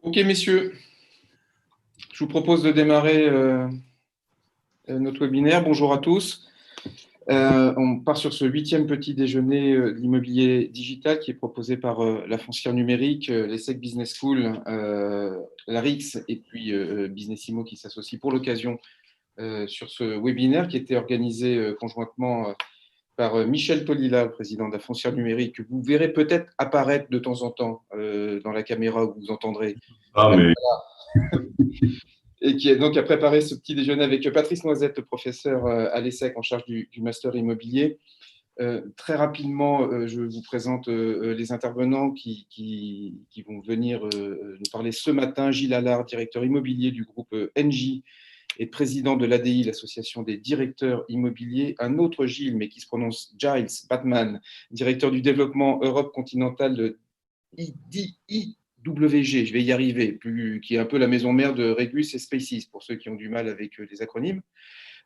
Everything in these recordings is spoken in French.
Ok, messieurs, je vous propose de démarrer notre webinaire. Bonjour à tous. On part sur ce 8e petit déjeuner de l'immobilier digital qui est proposé par la Foncière Numérique, l'ESSEC Business School, la RIX et puis Businessimo qui s'associent pour l'occasion sur ce webinaire qui était organisé conjointement par Michel Tolila, le président de la Foncière Numérique, que vous verrez peut-être apparaître de temps en temps dans la caméra où vous entendrez. Ah, mais Et qui a préparé ce petit déjeuner avec Patrice Noisette, le professeur à l'ESSEC en charge du master immobilier. Très rapidement, je vous présente les intervenants qui vont venir nous parler ce matin. Gilles Allard, directeur immobilier du groupe Engie et président de l'ADI, l'association des directeurs immobiliers. Un autre Gilles, mais qui se prononce Giles Batman, directeur du développement Europe continentale de IDIWG, je vais y arriver, qui est un peu la maison mère de Regus et Spaces, pour ceux qui ont du mal avec les acronymes.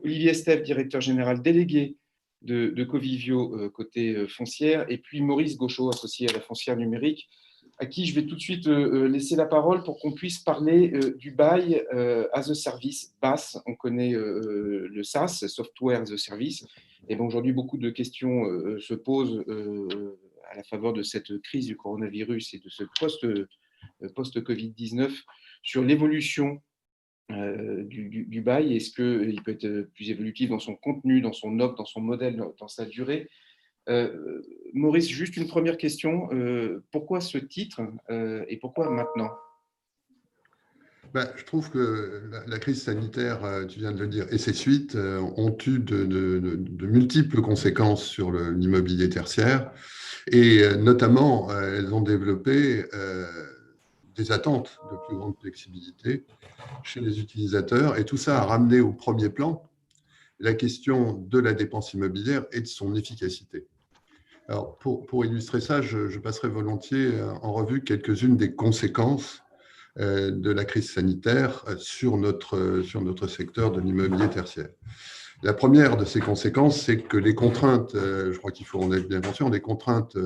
Olivier Estève, directeur général délégué de Covivio, côté foncière, et puis Maurice Gauchot, associé à la Foncière Numérique, à qui je vais tout de suite laisser la parole pour qu'on puisse parler du Buy as a Service, BaaS. On connaît le SaaS, Software as a Service, et donc aujourd'hui beaucoup de questions se posent à la faveur de cette crise du coronavirus et de ce post-Covid-19 sur l'évolution du bail. Est-ce qu'il peut être plus évolutif dans son contenu, dans son offre, dans son modèle, dans sa durée? Maurice, juste une première question. Pourquoi ce titre et pourquoi maintenant? Je trouve que la crise sanitaire, tu viens de le dire, et ses suites ont eu de multiples conséquences sur l'immobilier tertiaire. Et notamment, elles ont développé des attentes de plus grande flexibilité chez les utilisateurs. Et tout ça a ramené au premier plan la question de la dépense immobilière et de son efficacité. Alors, pour illustrer ça, je passerai volontiers en revue quelques-unes des conséquences de la crise sanitaire sur notre secteur de l'immobilier tertiaire. La première de ces conséquences, c'est que les contraintes, je crois qu'il faut en être bien conscient, les contraintes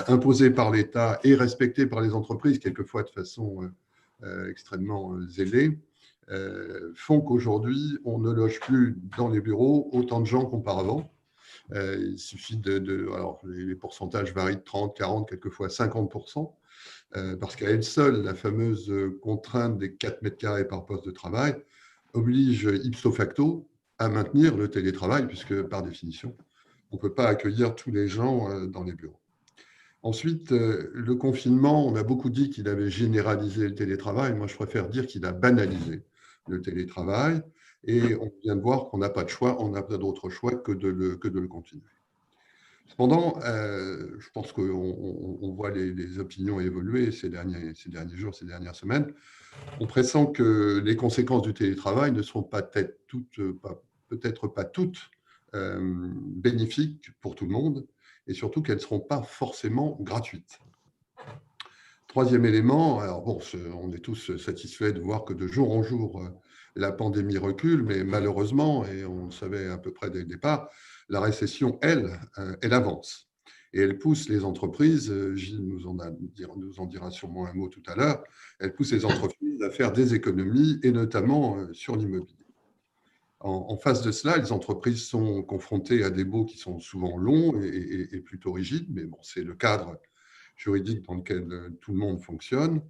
imposées par l'État et respectées par les entreprises, quelquefois de façon extrêmement zélée, font qu'aujourd'hui, on ne loge plus dans les bureaux autant de gens qu'auparavant. Il suffit alors les pourcentages varient de 30, 40, quelquefois 50%, parce qu'à elle seule, la fameuse contrainte des 4 mètres carrés par poste de travail oblige ipso facto à maintenir le télétravail, puisque par définition, on ne peut pas accueillir tous les gens dans les bureaux. Ensuite, le confinement, on a beaucoup dit qu'il avait généralisé le télétravail. Moi, je préfère dire qu'il a banalisé le télétravail. Et on vient de voir qu'on n'a pas de choix, on n'a pas d'autre choix que de le continuer. Cependant, je pense qu'on voit les opinions évoluer ces derniers jours, ces dernières semaines. On pressent que les conséquences du télétravail ne seront peut-être pas toutes bénéfiques pour tout le monde, et surtout qu'elles ne seront pas forcément gratuites. Troisième élément, alors bon, on est tous satisfaits de voir que de jour en jour, la pandémie recule, mais malheureusement, et on le savait à peu près dès le départ, la récession, elle avance. Et elle pousse les entreprises, Gilles nous en dira sûrement un mot tout à l'heure, elle pousse les entreprises à faire des économies, et notamment sur l'immobilier. En face de cela, les entreprises sont confrontées à des baux qui sont souvent longs et plutôt rigides, mais bon, c'est le cadre juridique dans lequel tout le monde fonctionne.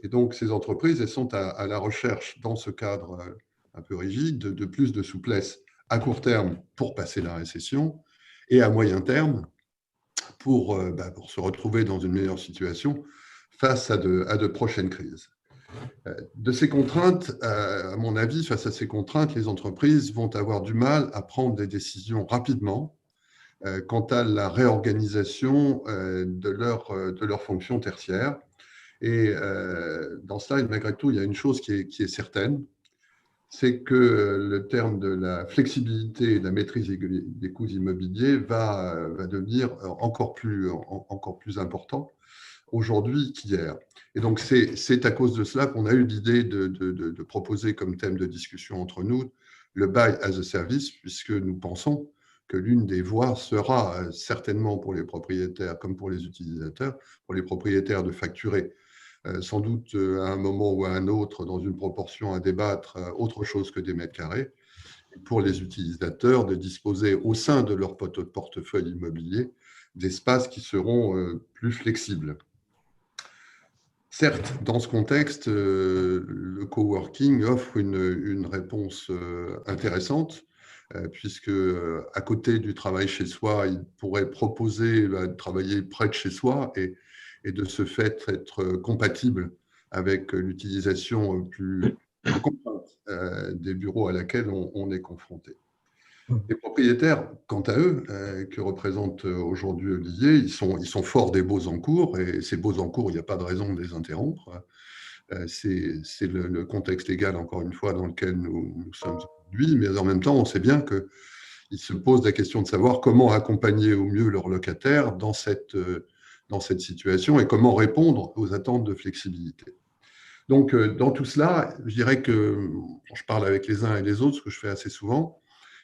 Et donc, ces entreprises, elles sont à la recherche, dans ce cadre un peu rigide, de plus de souplesse à court terme pour passer la récession et à moyen terme pour se retrouver dans une meilleure situation face à de prochaines crises. De ces contraintes, à mon avis, face à ces contraintes, les entreprises vont avoir du mal à prendre des décisions rapidement quant à la réorganisation de leur fonction tertiaire. Et dans cela, malgré tout, il y a une chose qui est certaine, c'est que le terme de la flexibilité et de la maîtrise des coûts immobiliers va devenir encore plus important aujourd'hui qu'hier. Et donc, c'est à cause de cela qu'on a eu l'idée de proposer comme thème de discussion entre nous le Buy as a Service, puisque nous pensons que l'une des voies sera certainement pour les propriétaires comme pour les utilisateurs, pour les propriétaires de facturer sans doute à un moment ou à un autre, dans une proportion à débattre, autre chose que des mètres carrés, et pour les utilisateurs de disposer au sein de leur portefeuille immobilier d'espaces qui seront plus flexibles. Certes, dans ce contexte, le coworking offre une réponse intéressante, puisque à côté du travail chez soi, il pourrait proposer de travailler près de chez soi et de ce fait être compatible avec l'utilisation plus contrainte des bureaux à laquelle on est confronté. Les propriétaires, quant à eux, que représente aujourd'hui Olivier, ils sont forts des baux en cours, et ces baux en cours, il n'y a pas de raison de les interrompre. C'est le contexte légal, encore une fois, dans lequel nous sommes aujourd'hui, mais en même temps, on sait bien qu'ils se posent la question de savoir comment accompagner au mieux leurs locataires dans cette situation et comment répondre aux attentes de flexibilité. Donc, dans tout cela, je dirais que je parle avec les uns et les autres, ce que je fais assez souvent.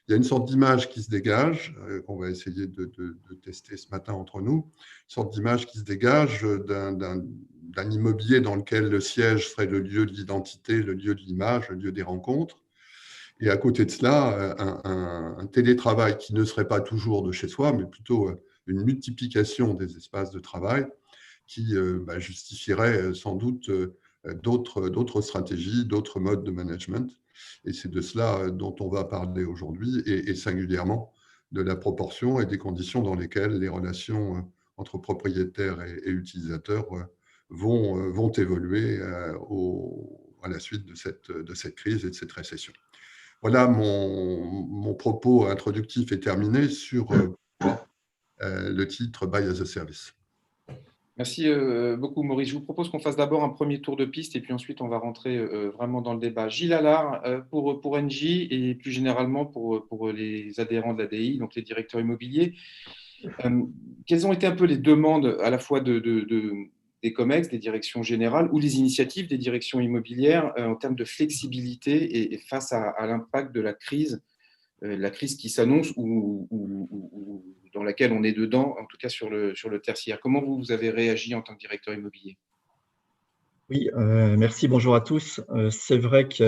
Il y a une sorte d'image qui se dégage, qu'on va essayer de tester ce matin entre nous, une sorte d'image qui se dégage d'un immobilier dans lequel le siège serait le lieu de l'identité, le lieu de l'image, le lieu des rencontres. Et à côté de cela, un télétravail qui ne serait pas toujours de chez soi, mais plutôt une multiplication des espaces de travail qui justifierait sans doute d'autres stratégies, d'autres modes de management. Et c'est de cela dont on va parler aujourd'hui, et singulièrement de la proportion et des conditions dans lesquelles les relations entre propriétaires et utilisateurs vont évoluer à la suite de cette crise et de cette récession. Voilà, mon propos introductif est terminé sur le titre Buy as a Service. Merci beaucoup, Maurice. Je vous propose qu'on fasse d'abord un premier tour de piste et puis ensuite on va rentrer vraiment dans le débat. Gilles Allard, pour Engie et plus généralement pour les adhérents de l'ADI, donc les directeurs immobiliers, quelles ont été un peu les demandes à la fois des COMEX, des directions générales, ou les initiatives des directions immobilières en termes de flexibilité et face à l'impact de la crise qui s'annonce ou dans laquelle on est dedans, en tout cas sur le tertiaire. Comment vous avez réagi en tant que directeur immobilier ? Oui, merci, bonjour à tous. C'est vrai qu'il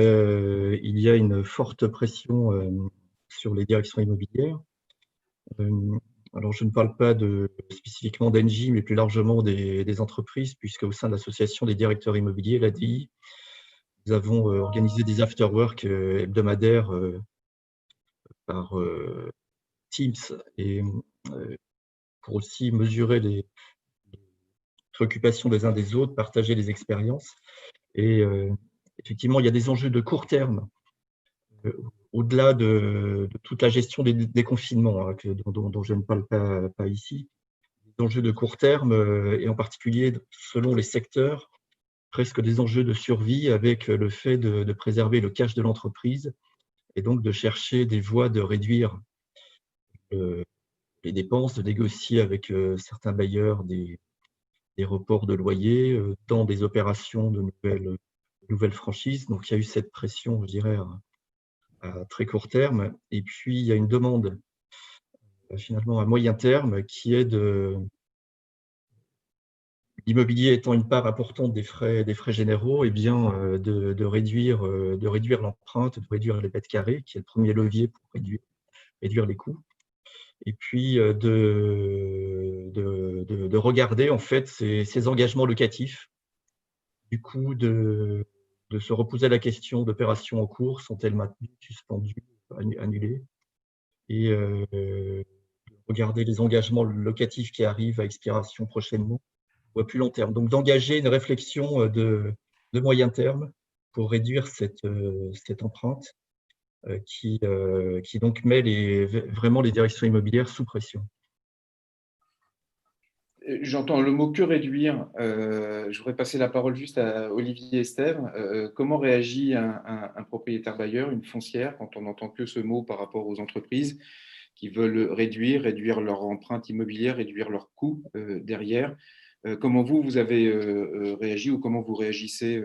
y a une forte pression sur les directions immobilières. Alors, je ne parle pas spécifiquement d'Engie, mais plus largement des entreprises, puisque au sein de l'association des directeurs immobiliers, l'ADI, nous avons organisé des after-work hebdomadaires par Teams et pour aussi mesurer les préoccupations des uns des autres, partager les expériences. Et effectivement, il y a des enjeux de court terme, au-delà de toute la gestion des confinements, hein, dont je ne parle pas ici. Des enjeux de court terme, et en particulier selon les secteurs, presque des enjeux de survie avec le fait de préserver le cash de l'entreprise et donc de chercher des voies de réduire les dépenses, de négocier avec certains bailleurs des reports de loyer dans des opérations de nouvelles franchises. Donc, il y a eu cette pression, je dirais, à très court terme. Et puis, il y a une demande finalement à moyen terme qui est l'immobilier étant une part importante des frais généraux, et bien de réduire l'empreinte, de réduire les mètres carrés, qui est le premier levier pour réduire les coûts. Et puis de regarder en fait ces engagements locatifs, du coup de se reposer la question d'opérations en cours, sont-elles maintenues, suspendues, annulées, et regarder les engagements locatifs qui arrivent à expiration prochainement ou à plus long terme. Donc d'engager une réflexion de moyen terme pour réduire cette empreinte qui donc met vraiment les directions immobilières sous pression. J'entends le mot « que réduire ». Je voudrais passer la parole juste à Olivier Estève. Comment réagit un propriétaire bailleur, une foncière, quand on n'entend que ce mot par rapport aux entreprises qui veulent réduire leur empreinte immobilière, réduire leurs coûts derrière ? Comment vous avez réagi ou comment vous réagissez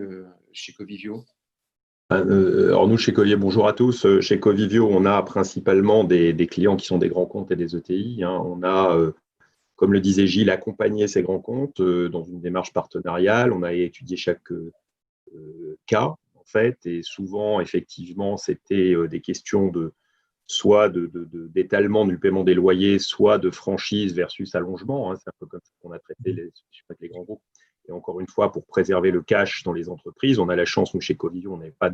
chez Covivio ? Alors nous, chez Covivio, bonjour à tous. Chez Covivio, on a principalement des clients qui sont des grands comptes et des ETI. On a comme le disait Gilles, accompagner ces grands comptes dans une démarche partenariale. On a étudié chaque cas, en fait, et souvent, effectivement, c'était des questions soit d'étalement du paiement des loyers, soit de franchise versus allongement. Hein. C'est un peu comme ça qu'on a traité les grands groupes. Et encore une fois, pour préserver le cash dans les entreprises, on a la chance, nous, chez Covivio, on n'avait pas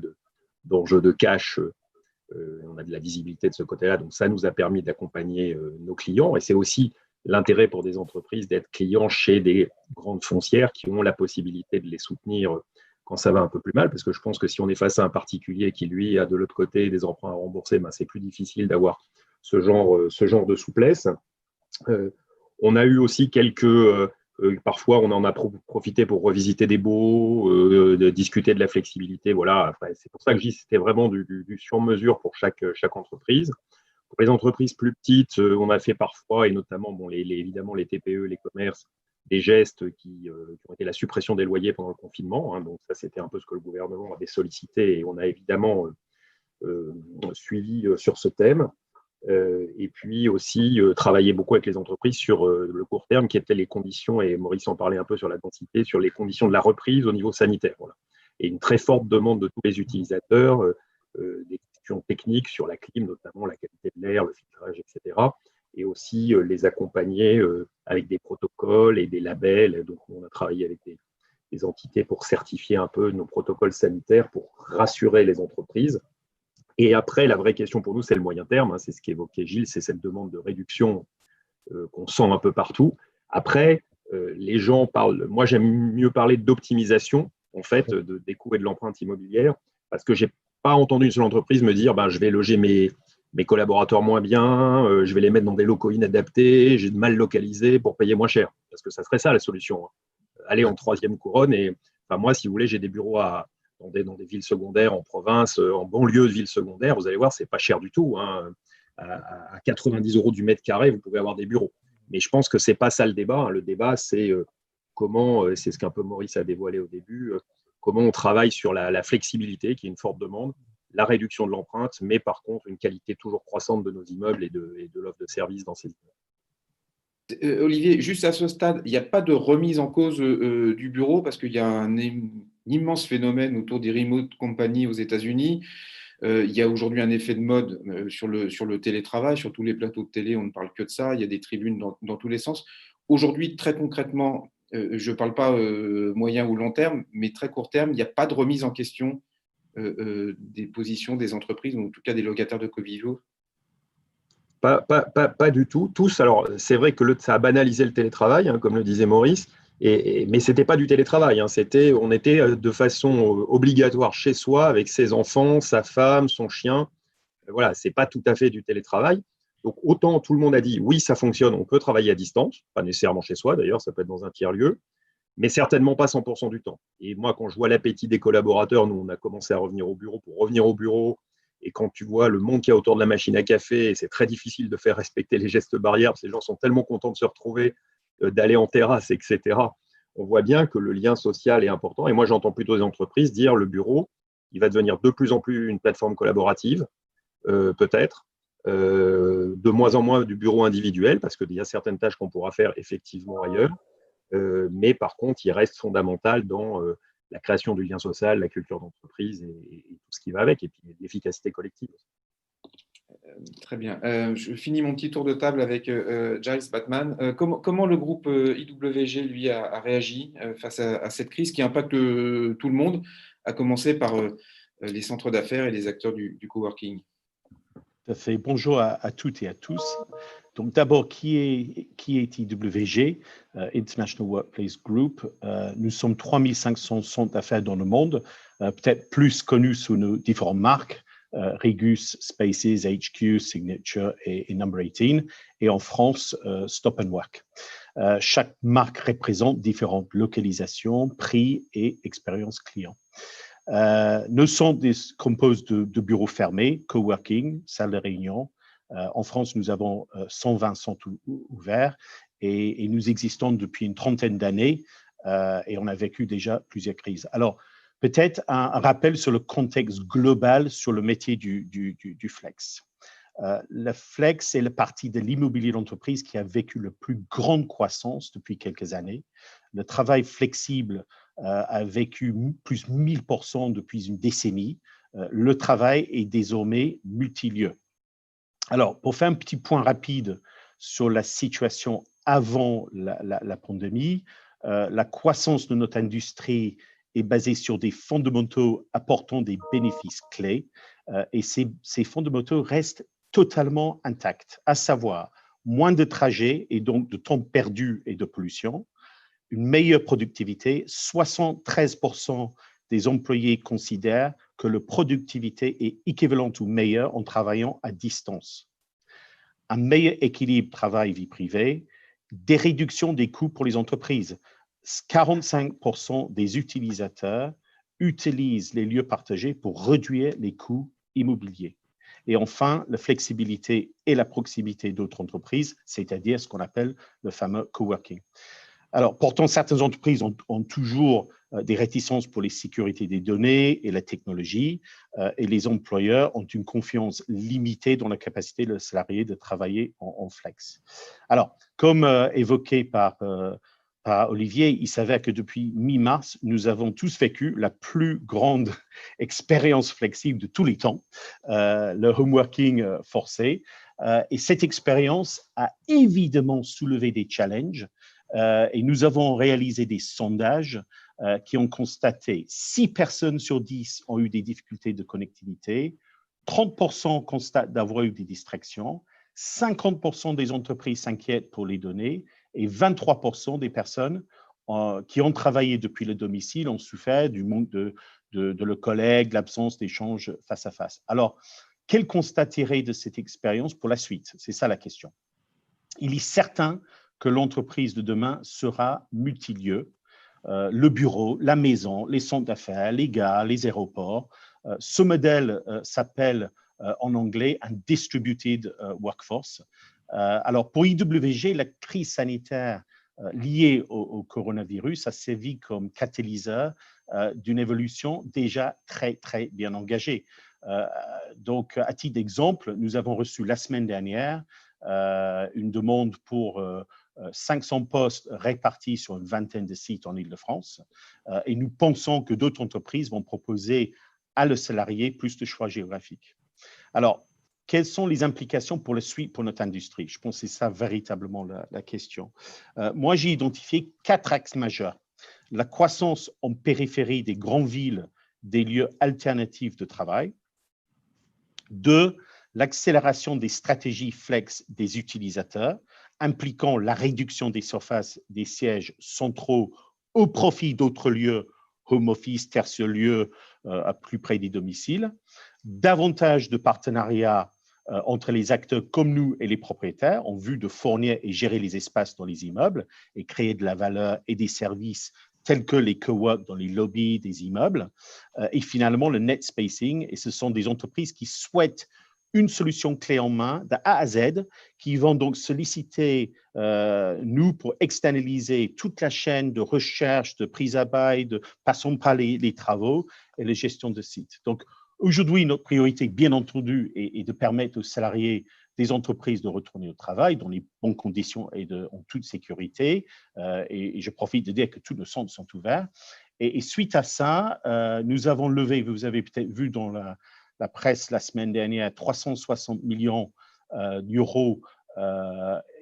d'enjeu de cash. On a de la visibilité de ce côté-là. Donc, ça nous a permis d'accompagner nos clients. Et c'est aussi l'intérêt pour des entreprises d'être clients chez des grandes foncières qui ont la possibilité de les soutenir quand ça va un peu plus mal. Parce que je pense que si on est face à un particulier qui, lui, a de l'autre côté des emprunts à rembourser, ben, c'est plus difficile d'avoir ce genre de souplesse. On a eu aussi parfois, on en a profité pour revisiter des baux, de discuter de la flexibilité. Voilà. Enfin, c'est pour ça que je dis que c'était vraiment du sur-mesure pour chaque entreprise. Pour les entreprises plus petites, on a fait parfois, et notamment évidemment les TPE, les commerces, des gestes qui ont été la suppression des loyers pendant le confinement. Hein. Donc ça, c'était un peu ce que le gouvernement avait sollicité et on a évidemment suivi sur ce thème. Et puis aussi travailler beaucoup avec les entreprises sur le court terme, qui étaient les conditions, et Maurice en parlait un peu sur la densité, sur les conditions de la reprise au niveau sanitaire. Voilà. Et une très forte demande de tous les utilisateurs, des questions techniques sur la clim, notamment la qualité de l'air, le filtrage, etc. Et aussi les accompagner avec des protocoles et des labels. Donc, on a travaillé avec des entités pour certifier un peu nos protocoles sanitaires, pour rassurer les entreprises. Et après, la vraie question pour nous, c'est le moyen terme. Hein, c'est ce qu'évoquait Gilles, c'est cette demande de réduction qu'on sent un peu partout. Après, les gens parlent. Moi, j'aime mieux parler d'optimisation, en fait, des coûts et de l'empreinte immobilière, parce que je n'ai pas entendu une seule entreprise me dire je vais loger mes collaborateurs moins bien, je vais les mettre dans des locaux inadaptés, j'ai mal localisé pour payer moins cher. Parce que ça serait ça la solution. Hein. Aller en troisième couronne. Et moi, si vous voulez, j'ai des bureaux dans des villes secondaires, en province, en banlieue de villes secondaires, vous allez voir, ce n'est pas cher du tout. Hein. À 90 € du mètre carré, vous pouvez avoir des bureaux. Mais je pense que ce n'est pas ça le débat. Hein. Le débat, c'est comment, c'est ce qu'un peu Maurice a dévoilé au début, comment on travaille sur la flexibilité, qui est une forte demande, la réduction de l'empreinte, mais par contre, une qualité toujours croissante de nos immeubles et de l'offre de services dans ces immeubles. Olivier, juste à ce stade, il n'y a pas de remise en cause du bureau parce qu'il y a un immense phénomène autour des remote companies aux États-Unis. Il y a aujourd'hui un effet de mode sur le télétravail, sur tous les plateaux de télé, on ne parle que de ça. Il y a des tribunes dans tous les sens. Aujourd'hui, très concrètement, je ne parle pas moyen ou long terme, mais très court terme, il n'y a pas de remise en question des positions des entreprises, ou en tout cas des locataires de Covivio. Pas du tout. Tous, alors c'est vrai que ça a banalisé le télétravail, hein, comme le disait Maurice, mais ce n'était pas du télétravail. Hein, on était de façon obligatoire chez soi avec ses enfants, sa femme, son chien. Voilà, ce n'est pas tout à fait du télétravail. Donc autant tout le monde a dit oui, ça fonctionne, on peut travailler à distance, pas nécessairement chez soi d'ailleurs, ça peut être dans un tiers-lieu, mais certainement pas 100% du temps. Et moi, quand je vois l'appétit des collaborateurs, nous on a commencé à revenir au bureau. Et quand tu vois le monde qu'il y a autour de la machine à café, c'est très difficile de faire respecter les gestes barrières, parce que les gens sont tellement contents de se retrouver, d'aller en terrasse, etc. On voit bien que le lien social est important. Et moi, j'entends plutôt des entreprises dire le bureau, il va devenir de plus en plus une plateforme collaborative, peut-être, de moins en moins du bureau individuel, parce qu'il y a certaines tâches qu'on pourra faire effectivement ailleurs. Mais par contre, il reste fondamental dans la création du lien social, la culture d'entreprise et tout ce qui va avec, et puis l'efficacité collective. Très bien. Je finis mon petit tour de table avec Giles Batman. Comment le groupe IWG, lui, a réagi face à cette crise qui impacte tout le monde, à commencer par les centres d'affaires et les acteurs du coworking? Tout à fait. Bonjour à toutes et à tous. Donc d'abord, qui est IWG, International Workplace Group? Nous sommes 3500 centres d'affaires dans le monde, peut-être plus connus sous nos différentes marques, Regus, Spaces, HQ, Signature et Number 18, et en France, Stop & Work. Chaque marque représente différentes localisations, prix et expérience client. Nos centres composent de bureaux fermés, coworking, salles de réunion. En France, nous avons 120 centres ouverts et nous existons depuis une trentaine d'années et on a vécu déjà plusieurs crises. Alors, peut-être un rappel sur le contexte global sur le métier du flex. Le flex est la partie de l'immobilier d'entreprise qui a vécu la plus grande croissance depuis quelques années. Le travail flexible a vécu plus de 1000% depuis une décennie. Le travail est désormais multilieu. Alors, pour faire un petit point rapide sur la situation avant la pandémie, la croissance de notre industrie est basée sur des fondamentaux apportant des bénéfices clés et ces fondamentaux restent totalement intacts, à savoir moins de trajets et donc de temps perdu et de pollution, une meilleure productivité. 73% des employés considèrent que la productivité est équivalente ou meilleure en travaillant à distance. Un meilleur équilibre travail-vie privée, des réductions des coûts pour les entreprises. 45% des utilisateurs utilisent les lieux partagés pour réduire les coûts immobiliers. Et enfin, la flexibilité et la proximité d'autres entreprises, c'est-à-dire ce qu'on appelle le fameux coworking. Alors, pourtant, certaines entreprises ont toujours des réticences pour les sécurités des données et la technologie, et les employeurs ont une confiance limitée dans la capacité de salarié de travailler en flex. Alors, comme évoqué par Olivier, il s'avère que depuis mi-mars, nous avons tous vécu la plus grande expérience flexible de tous les temps, le home working forcé. Et cette expérience a évidemment soulevé des challenges. Et nous avons réalisé des sondages qui ont constaté 6 personnes sur 10 ont eu des difficultés de connectivité, 30% constatent d'avoir eu des distractions, 50% des entreprises s'inquiètent pour les données et 23% des personnes qui ont travaillé depuis le domicile ont souffert du manque de leurs collègues, l'absence d'échanges face à face. Alors, quel constat tirer de cette expérience pour la suite? C'est ça la question. Il est certain que l'entreprise de demain sera multilieu. Le bureau, la maison, les centres d'affaires, les gares, les aéroports. Ce modèle s'appelle en anglais un distributed workforce. Alors pour IWG, la crise sanitaire liée au coronavirus a servi comme catalyseur d'une évolution déjà très, très bien engagée. Donc, à titre d'exemple, nous avons reçu la semaine dernière une demande pour 500 postes répartis sur une vingtaine de sites en Île-de-France. Et nous pensons que d'autres entreprises vont proposer à le salarié plus de choix géographiques. Alors, quelles sont les implications pour la suite pour notre industrie? Je pense que c'est ça véritablement la question. Moi, j'ai identifié 4 axes majeurs. La croissance en périphérie des grandes villes, des lieux alternatifs de travail. 2, l'accélération des stratégies flex des utilisateurs, impliquant la réduction des surfaces des sièges centraux au profit d'autres lieux, home office, tertiaire lieu, à plus près des domiciles. Davantage de partenariats entre les acteurs comme nous et les propriétaires en vue de fournir et gérer les espaces dans les immeubles et créer de la valeur et des services tels que les cowork dans les lobbies des immeubles. Et finalement, le net spacing, et ce sont des entreprises qui souhaitent une solution clé en main de A à Z, qui vont donc solliciter nous pour externaliser toute la chaîne de recherche, de prise à bail, de passons par les travaux et la gestion de sites. Donc, aujourd'hui, notre priorité, bien entendu, est de permettre aux salariés des entreprises de retourner au travail dans les bonnes conditions et en toute sécurité. Et je profite de dire que tous nos centres sont ouverts. Et suite à ça, nous avons levé, vous avez peut-être vu dans la presse la semaine dernière, 360 millions d'euros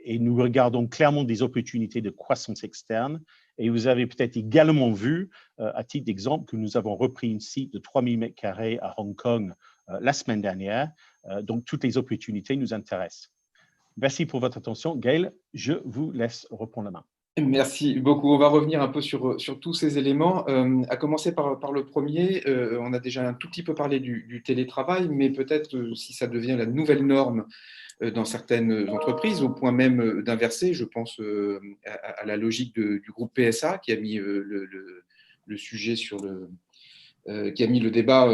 et nous regardons clairement des opportunités de croissance externe. Et vous avez peut-être également vu, à titre d'exemple, que nous avons repris un site de 3000 m² à Hong Kong la semaine dernière. Donc, toutes les opportunités nous intéressent. Merci pour votre attention. Gaël, je vous laisse reprendre la main. Merci beaucoup. On va revenir un peu sur tous ces éléments. À commencer par le premier, on a déjà un tout petit peu parlé du télétravail, mais peut-être si ça devient la nouvelle norme dans certaines entreprises, au point même d'inverser, je pense à la logique du groupe PSA qui a mis le sujet sur qui a mis le débat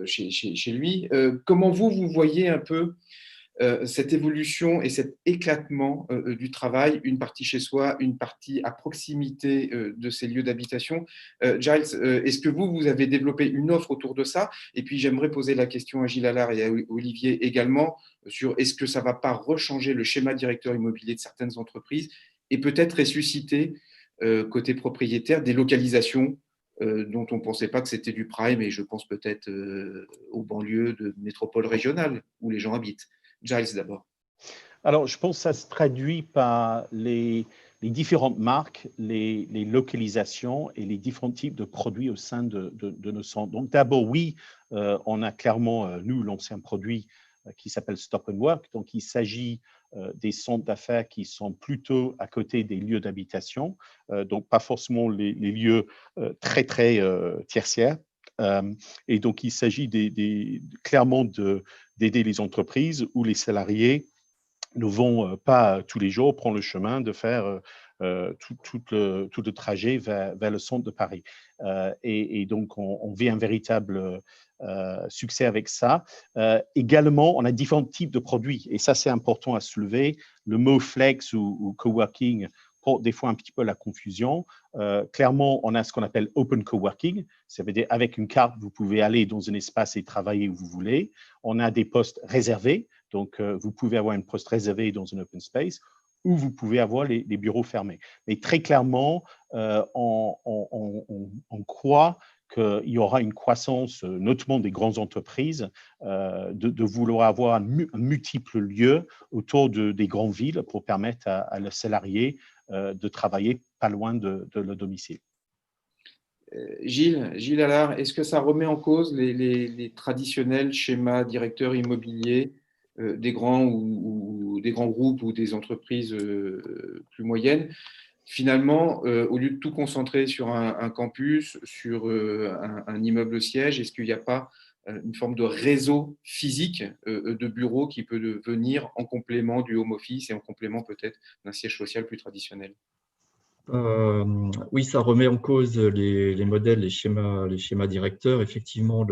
chez lui. Comment vous voyez un peu cette évolution et cet éclatement du travail, une partie chez soi, une partie à proximité de ces lieux d'habitation. Giles, est-ce que vous avez développé une offre autour de ça? Et puis j'aimerais poser la question à Gilles Allard et à Olivier également sur est-ce que ça ne va pas rechanger le schéma directeur immobilier de certaines entreprises et peut-être ressusciter côté propriétaire des localisations dont on ne pensait pas que c'était du prime, et je pense peut-être aux banlieues de métropoles régionales où les gens habitent. Giles d'abord. Alors, je pense que ça se traduit par les différentes marques, les localisations et les différents types de produits au sein de nos centres. Donc, d'abord, oui, on a clairement, nous, lancé un produit qui s'appelle Stop and Work. Donc, il s'agit des centres d'affaires qui sont plutôt à côté des lieux d'habitation, donc pas forcément les lieux très, très tertiaires. Et donc, il s'agit clairement d'aider les entreprises ou les salariés ne vont pas tous les jours prendre le chemin de faire tout le trajet vers le centre de Paris. Et donc, on vit un véritable succès avec ça. Également, on a différents types de produits, et ça, c'est important à soulever. Le mot flex ou coworking porte des fois un petit peu la confusion. Clairement, on a ce qu'on appelle open coworking. Ça veut dire avec une carte, vous pouvez aller dans un espace et travailler où vous voulez. On a des postes réservés. Donc, vous pouvez avoir un poste réservé dans un open space ou vous pouvez avoir les bureaux fermés. Mais très clairement, on croit qu'il y aura une croissance, notamment des grandes entreprises, de vouloir avoir un multiple lieux autour des grandes villes pour permettre à leurs salariés de travailler pas loin de leur domicile. Gilles Allard, est-ce que ça remet en cause les traditionnels schémas directeurs immobiliers des grands ou des grands groupes ou des entreprises plus moyennes? Finalement, au lieu de tout concentrer sur un campus, sur un immeuble siège, est-ce qu'il n'y a pas une forme de réseau physique de bureaux qui peut venir en complément du home office et en complément peut-être d'un siège social plus traditionnel? Oui, ça remet en cause les modèles, les schémas directeurs. Effectivement,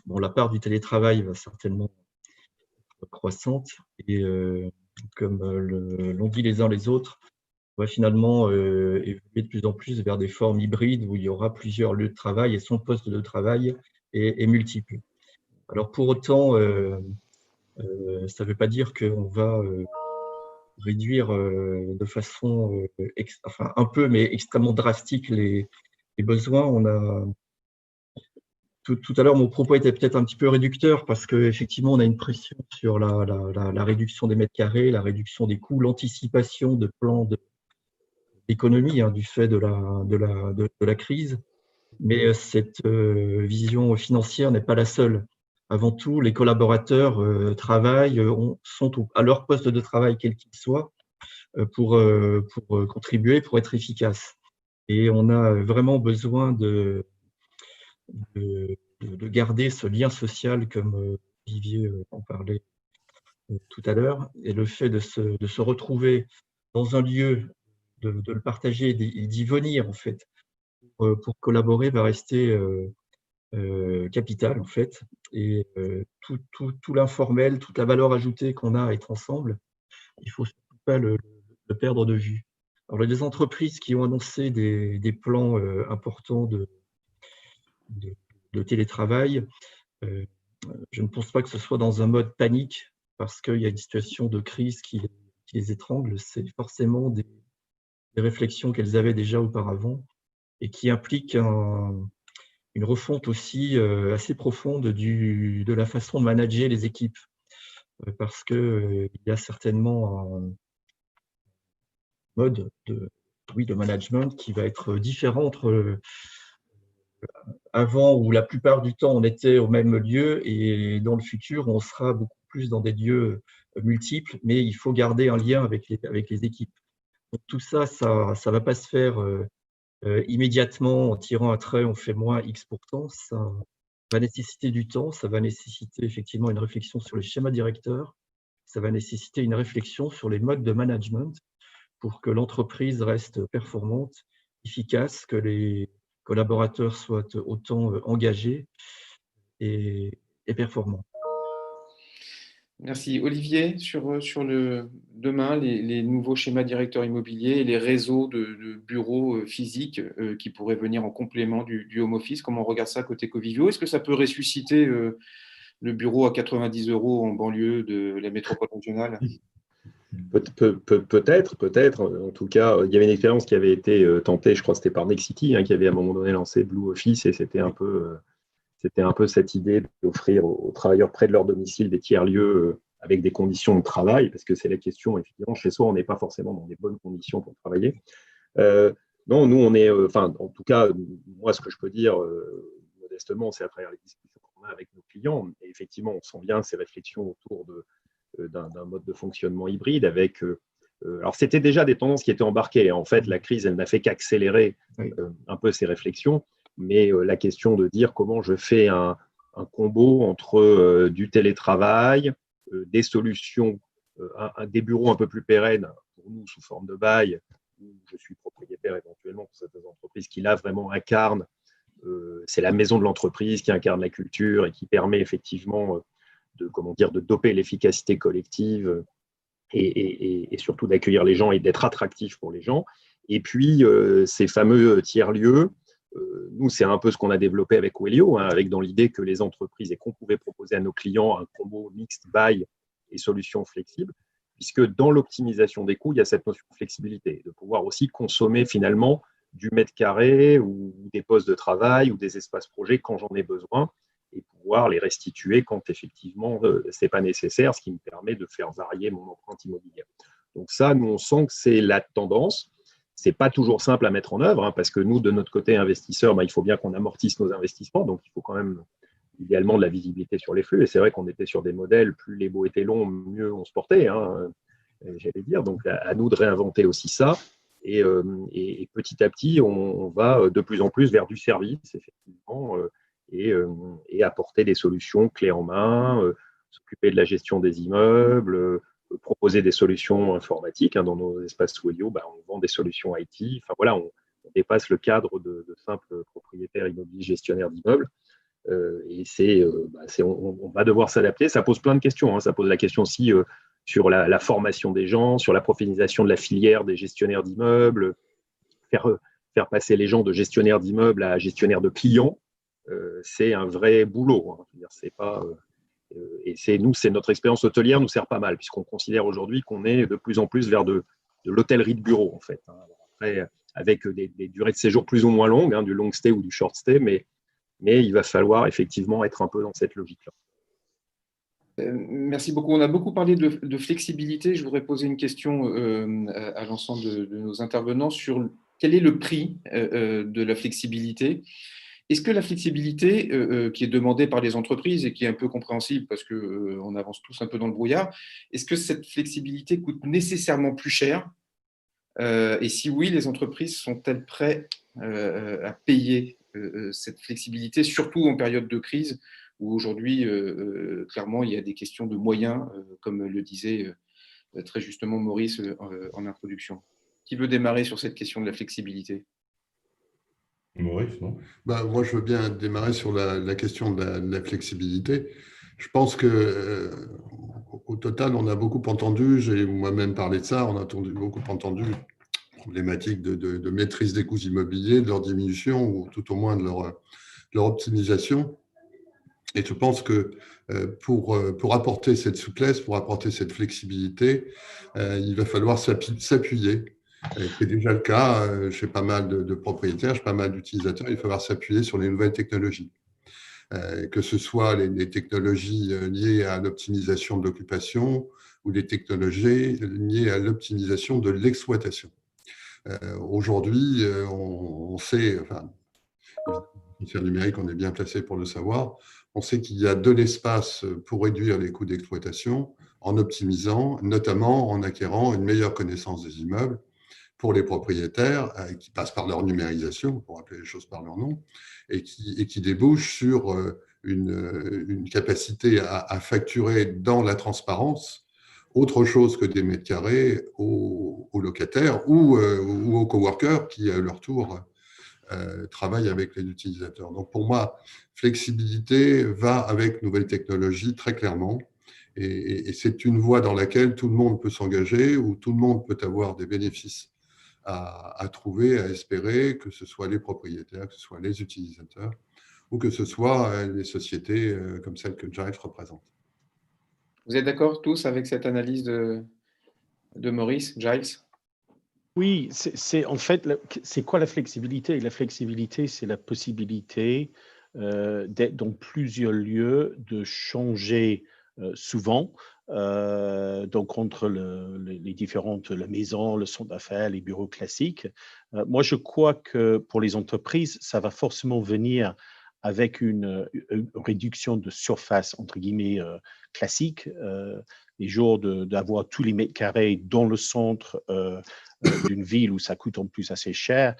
la part du télétravail va certainement être croissante. Et comme l'ont dit les uns les autres, on va finalement évoluer de plus en plus vers des formes hybrides où il y aura plusieurs lieux de travail et son poste de travail est multiple. Alors pour autant, ça ne veut pas dire qu'on va réduire de façon un peu, mais extrêmement drastique les besoins. Tout à l'heure, mon propos était peut-être un petit peu réducteur parce qu'effectivement, on a une pression sur la réduction des mètres carrés, la réduction des coûts, l'anticipation de plans d'économie du fait de la crise. Mais cette vision financière n'est pas la seule. Avant tout, les collaborateurs travaillent, sont à leur poste de travail, quel qu'il soit, pour contribuer, pour être efficace. Et on a vraiment besoin de garder ce lien social, comme Olivier en parlait tout à l'heure. Et le fait de se retrouver dans un lieu, de le partager et d'y venir, en fait, pour collaborer va rester capital, en fait. Et tout l'informel, toute la valeur ajoutée qu'on a à être ensemble, il ne faut surtout pas le perdre de vue. Alors, les entreprises qui ont annoncé des plans importants de télétravail, je ne pense pas que ce soit dans un mode panique parce qu'il y a une situation de crise qui les étrangle. C'est forcément des réflexions qu'elles avaient déjà auparavant et qui impliquent une refonte aussi assez profonde de la façon de manager les équipes. Parce qu'il y a certainement un mode de management qui va être différent entre avant, où la plupart du temps on était au même lieu, et dans le futur on sera beaucoup plus dans des lieux multiples, mais il faut garder un lien avec les équipes. Donc tout ça va pas se faire immédiatement en tirant un trait, on fait moins X%. Ça va nécessiter du temps, ça va nécessiter effectivement une réflexion sur les schémas directeurs, ça va nécessiter une réflexion sur les modes de management pour que l'entreprise reste performante, efficace, que les collaborateurs soient autant engagés et performants. Merci. Olivier, sur demain, les nouveaux schémas directeurs immobiliers et les réseaux de bureaux physiques qui pourraient venir en complément du home office, comment on regarde ça côté Covivio? Est-ce que ça peut ressusciter le bureau à 90 € en banlieue de la métropole régionale? Peut-être. En tout cas, il y avait une expérience qui avait été tentée, je crois que c'était par Nexity, qui avait à un moment donné lancé Blue Office, et c'était un peu cette idée d'offrir aux travailleurs près de leur domicile des tiers-lieux avec des conditions de travail, parce que c'est la question, effectivement, chez soi, on n'est pas forcément dans des bonnes conditions pour travailler. Non, nous, on est, en tout cas, moi, ce que je peux dire modestement, c'est à travers les discussions qu'on a avec nos clients, et effectivement, on sent bien ces réflexions autour d'un mode de fonctionnement hybride avec. Alors, c'était déjà des tendances qui étaient embarquées. En fait, la crise, elle n'a fait qu'accélérer un peu ces réflexions. Mais la question de dire comment je fais un combo entre du télétravail, des solutions, des bureaux un peu plus pérennes pour nous sous forme de bail, où je suis propriétaire éventuellement pour cette entreprise qui là vraiment incarne, c'est la maison de l'entreprise qui incarne la culture et qui permet effectivement de doper l'efficacité collective et surtout d'accueillir les gens et d'être attractif pour les gens. Et puis, ces fameux tiers-lieux, nous, c'est un peu ce qu'on a développé avec Wellio, avec dans l'idée que les entreprises et qu'on pouvait proposer à nos clients un combo mixte bail et solutions flexibles, puisque dans l'optimisation des coûts, il y a cette notion de flexibilité, de pouvoir aussi consommer finalement du mètre carré ou des postes de travail ou des espaces projets quand j'en ai besoin et pouvoir les restituer quand effectivement ce n'est pas nécessaire, ce qui me permet de faire varier mon empreinte immobilière. Donc ça, nous, on sent que c'est la tendance. Ce n'est pas toujours simple à mettre en œuvre, parce que nous, de notre côté investisseurs, il faut bien qu'on amortisse nos investissements, donc il faut quand même idéalement de la visibilité sur les flux. Et c'est vrai qu'on était sur des modèles, plus les baux étaient longs, mieux on se portait, j'allais dire. Donc à nous de réinventer aussi ça. Et petit à petit, on va de plus en plus vers du service, effectivement, et apporter des solutions clés en main, s'occuper de la gestion des immeubles, proposer des solutions informatiques dans nos espaces Wellio, on vend des solutions IT. Enfin voilà, on dépasse le cadre de simples propriétaires immobiliers gestionnaires d'immeubles. Et on va devoir s'adapter. Ça pose plein de questions. Ça pose la question aussi sur la formation des gens, sur la professionnalisation de la filière des gestionnaires d'immeubles, faire passer les gens de gestionnaires d'immeubles à gestionnaires de clients. C'est un vrai boulot. C'est pas et c'est notre expérience hôtelière nous sert pas mal, puisqu'on considère aujourd'hui qu'on est de plus en plus vers de l'hôtellerie de bureau, en fait. Après, avec des durées de séjour plus ou moins longues, du long stay ou du short stay, mais il va falloir effectivement être un peu dans cette logique-là. Merci beaucoup. On a beaucoup parlé de flexibilité. Je voudrais poser une question à l'ensemble de nos intervenants sur quel est le prix de la flexibilité. Est-ce que la flexibilité qui est demandée par les entreprises et qui est un peu compréhensible parce qu'on avance tous un peu dans le brouillard, est-ce que cette flexibilité coûte nécessairement plus cher? Et si oui, les entreprises sont-elles prêtes à payer cette flexibilité, surtout en période de crise où aujourd'hui, clairement, il y a des questions de moyens, comme le disait très justement Maurice en introduction. Qui veut démarrer sur cette question de la flexibilité? Maurice, non? Moi, je veux bien démarrer sur la question de la flexibilité. Je pense que au total, on a beaucoup entendu, j'ai moi-même parlé de ça, on a beaucoup entendu problématiques de maîtrise des coûts immobiliers, de leur diminution ou tout au moins de leur optimisation. Et je pense que pour apporter cette souplesse, pour apporter cette flexibilité, il va falloir s'appuyer. C'est déjà le cas chez pas mal de propriétaires, chez pas mal d'utilisateurs. Il va falloir s'appuyer sur les nouvelles technologies, que ce soit les technologies liées à l'optimisation de l'occupation ou des technologies liées à l'optimisation de l'exploitation. Aujourd'hui, on sait, en numérique, on est bien placé pour le savoir, on sait qu'il y a de l'espace pour réduire les coûts d'exploitation en optimisant, notamment en acquérant une meilleure connaissance des immeubles pour les propriétaires qui passent par leur numérisation, pour appeler les choses par leur nom, et qui débouche sur une capacité à facturer dans la transparence autre chose que des mètres carrés aux locataires ou aux coworkers qui, à leur tour, travaillent avec les utilisateurs. Donc, pour moi, flexibilité va avec nouvelles technologies, très clairement, Et c'est une voie dans laquelle tout le monde peut s'engager, où tout le monde peut avoir des bénéfices à trouver, à espérer, que ce soit les propriétaires, que ce soit les utilisateurs, ou que ce soit les sociétés comme celle que Jive représente. Vous êtes d'accord tous avec cette analyse de Maurice, Giles? Oui, en fait, c'est quoi la flexibilité? La flexibilité, c'est la possibilité d'être dans plusieurs lieux, de changer souvent, donc entre les différentes, la maison, le centre d'affaires, les bureaux classiques. Moi, je crois que pour les entreprises, ça va forcément venir avec une réduction de surface, entre guillemets, classique. Les jours d'avoir tous les mètres carrés dans le centre d'une ville où ça coûte en plus assez cher,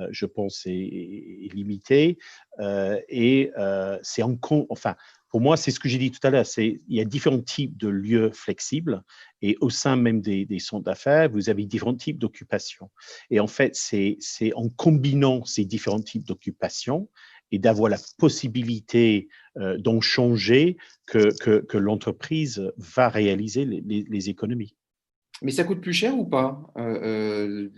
je pense, est limité. C'est enfin, pour moi, c'est ce que j'ai dit tout à l'heure, il y a différents types de lieux flexibles et au sein même des centres d'affaires, vous avez différents types d'occupations. Et en fait, c'est en combinant ces différents types d'occupations et d'avoir la possibilité d'en changer que l'entreprise va réaliser les économies. Mais ça coûte plus cher ou pas,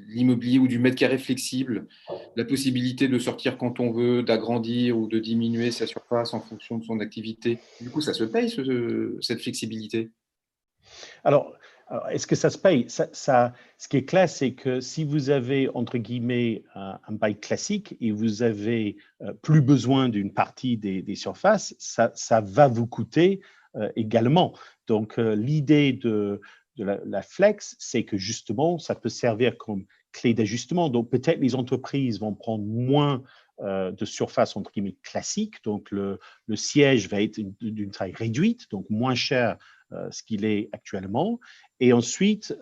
l'immobilier ou du mètre carré flexible, la possibilité de sortir quand on veut, d'agrandir ou de diminuer sa surface en fonction de son activité. Du coup, ça se paye, cette flexibilité? Alors, est-ce que ça se paye? Ce qui est clair, c'est que si vous avez, entre guillemets, un bail classique et vous avez plus besoin d'une partie des surfaces, ça va vous coûter également. Donc, l'idée de la flex, c'est que justement, ça peut servir comme clé d'ajustement. Donc, peut-être les entreprises vont prendre moins de surface, entre guillemets, classique. Donc, le siège va être d'une taille réduite, donc moins cher ce qu'il est actuellement. Et ensuite,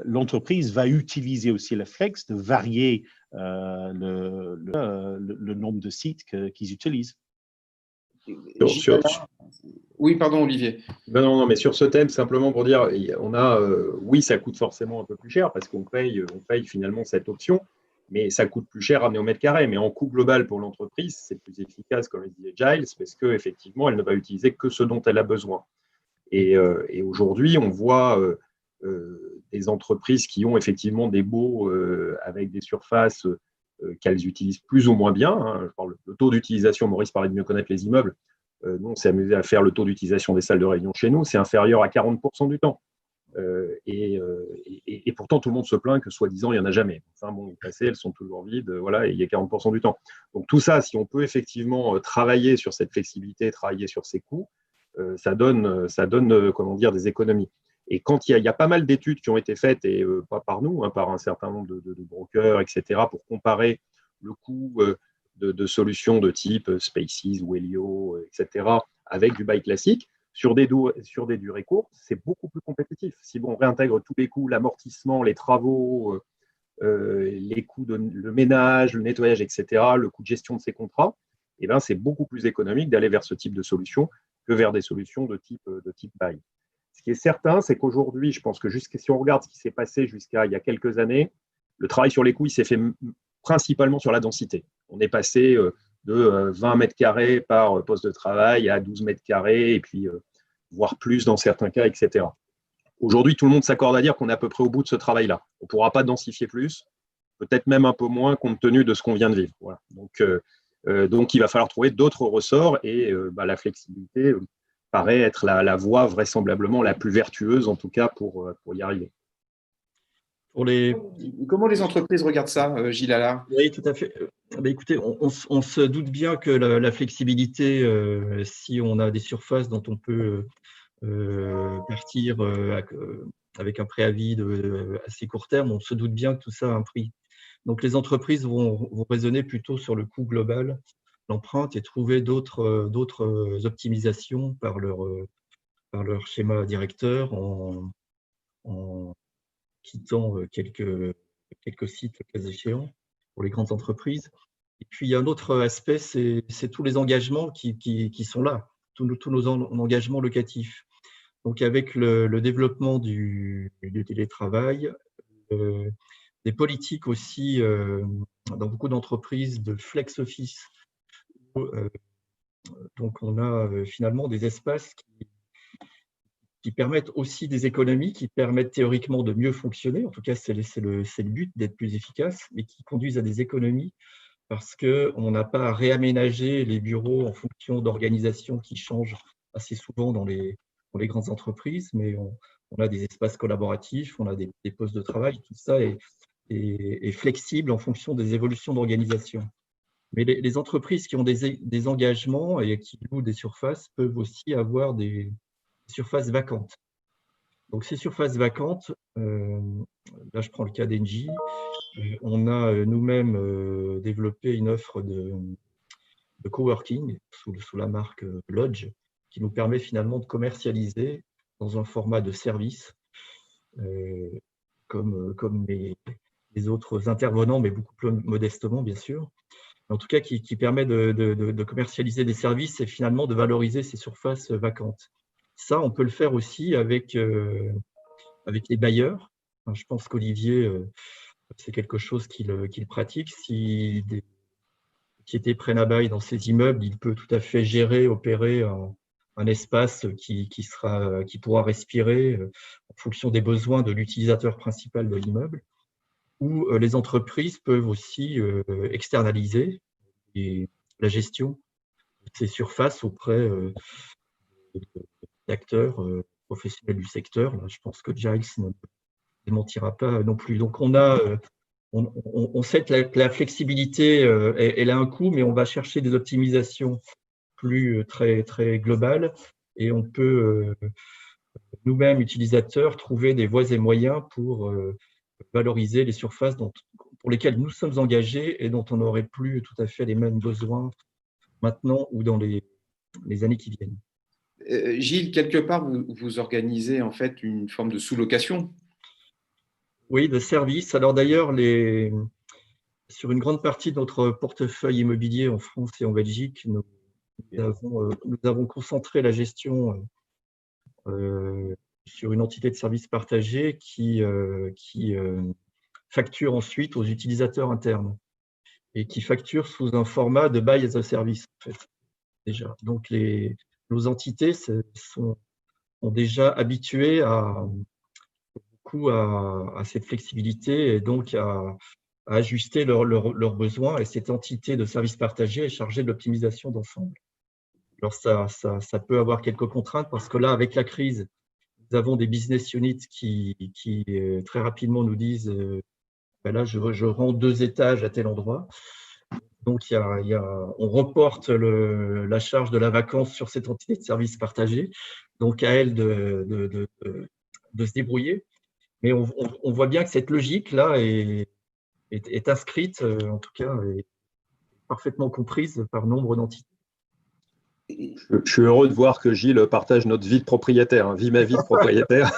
l'entreprise va utiliser aussi la flex de varier le nombre de sites qu'ils utilisent. Oui, pardon, Olivier. Ben non, mais sur ce thème, simplement pour dire, oui, ça coûte forcément un peu plus cher parce qu'on paye finalement cette option, mais ça coûte plus cher à amener au mètre carré. Mais en coût global pour l'entreprise, c'est plus efficace, comme le disait Giles, parce qu'effectivement, elle ne va utiliser que ce dont elle a besoin. Et aujourd'hui, on voit des entreprises qui ont effectivement des baux avec des surfaces qu'elles utilisent plus ou moins bien. Hein. Je parle, le taux d'utilisation, Maurice parlait de mieux connaître les immeubles. Nous, on s'est amusé à faire le taux d'utilisation des salles de réunion chez nous, c'est inférieur à 40% du temps. Et pourtant, tout le monde se plaint que, soi-disant, il n'y en a jamais. Enfin, bon, passées, elles sont toujours vides, voilà, et il y a 40% du temps. Donc, tout ça, si on peut effectivement travailler sur cette flexibilité, travailler sur ces coûts, ça donne comment dire, des économies. Et quand il y a pas mal d'études qui ont été faites, et pas par nous, hein, par un certain nombre de brokers, etc., pour comparer le coût de solutions de type Spaces ou Helio, etc., avec du bail classique, sur des durées courtes, c'est beaucoup plus compétitif. Si on réintègre tous les coûts, l'amortissement, les travaux, les coûts le ménage, le nettoyage, etc., le coût de gestion de ces contrats, eh ben, c'est beaucoup plus économique d'aller vers ce type de solution que vers des solutions de type bail. Ce qui est certain, c'est qu'aujourd'hui, je pense que si on regarde ce qui s'est passé jusqu'à il y a quelques années, le travail sur les coûts, il s'est fait principalement sur la densité. On est passé de 20 mètres carrés par poste de travail à 12 mètres carrés, et puis voire plus dans certains cas, etc. Aujourd'hui, tout le monde s'accorde à dire qu'on est à peu près au bout de ce travail-là. On ne pourra pas densifier plus, peut-être même un peu moins compte tenu de ce qu'on vient de vivre. Voilà. Donc, il va falloir trouver d'autres ressorts et la flexibilité paraît être la voie vraisemblablement la plus vertueuse, en tout cas, pour y arriver. Comment les entreprises regardent ça, Gilles Allard? Oui, tout à fait. Écoutez, on se doute bien que la flexibilité, si on a des surfaces dont on peut partir avec un préavis assez court terme, on se doute bien que tout ça a un prix. Donc, les entreprises vont raisonner plutôt sur le coût global, l'empreinte, et trouver d'autres optimisations par leur schéma directeur en quittant quelques sites, le cas échéant, pour les grandes entreprises. Et puis, il y a un autre aspect, c'est tous les engagements qui sont là, tous nos engagements locatifs. Donc, avec le développement du télétravail, des politiques aussi dans beaucoup d'entreprises de flex office. Donc, on a finalement des espaces qui permettent aussi des économies, qui permettent théoriquement de mieux fonctionner. En tout cas, c'est le but d'être plus efficace, mais qui conduisent à des économies parce qu'on n'a pas à réaménager les bureaux en fonction d'organisations qui changent assez souvent dans les grandes entreprises, mais on a des espaces collaboratifs, on a des postes de travail, tout ça est flexible en fonction des évolutions d'organisation. Mais les entreprises qui ont des engagements et qui louent des surfaces peuvent aussi avoir des surfaces vacantes. Donc, ces surfaces vacantes, là, je prends le cas d'Engie, on a nous-mêmes développé une offre de coworking sous la marque Lodge, qui nous permet finalement de commercialiser dans un format de service, comme les autres intervenants, mais beaucoup plus modestement, bien sûr. En tout cas, qui permet de commercialiser des services et finalement de valoriser ces surfaces vacantes. Ça, on peut le faire aussi avec les bailleurs. Enfin, je pense qu'Olivier, c'est quelque chose qu'il pratique. Si des sociétés prennent à bail dans ces immeubles, il peut tout à fait gérer, opérer un espace qui pourra respirer en fonction des besoins de l'utilisateur principal de l'immeuble. Ou les entreprises peuvent aussi externaliser la gestion de ces surfaces auprès d'acteurs professionnels du secteur. Là, je pense que Giles ne démentira pas non plus. Donc, on sait que la flexibilité, elle a un coût, mais on va chercher des optimisations très, très globales et on peut, nous-mêmes, utilisateurs, trouver des voies et moyens pour valoriser les surfaces pour lesquelles nous sommes engagés et dont on n'aurait plus tout à fait les mêmes besoins maintenant ou dans les années qui viennent. Gilles, quelque part, vous organisez en fait une forme de sous-location. Oui, de services. Alors d'ailleurs, sur une grande partie de notre portefeuille immobilier en France et en Belgique, nous avons concentré la gestion sur une entité de services partagés qui facture ensuite aux utilisateurs internes et qui facture sous un format de buy as a service, en fait, déjà. Donc, nos entités sont déjà habituées beaucoup à cette flexibilité et donc à ajuster leurs besoins. Et cette entité de services partagés est chargée de l'optimisation d'ensemble. Alors, ça peut avoir quelques contraintes parce que là, avec la crise, nous avons des business units qui très rapidement nous disent ben là, je rends 2 étages à tel endroit. Donc, on reporte la charge de la vacance sur cette entité de service partagé. Donc, à elle de se débrouiller. Mais on voit bien que cette logique-là est inscrite, en tout cas, est parfaitement comprise par nombre d'entités. Je suis heureux de voir que Gilles partage notre vie de propriétaire, hein. Vie ma vie de propriétaire.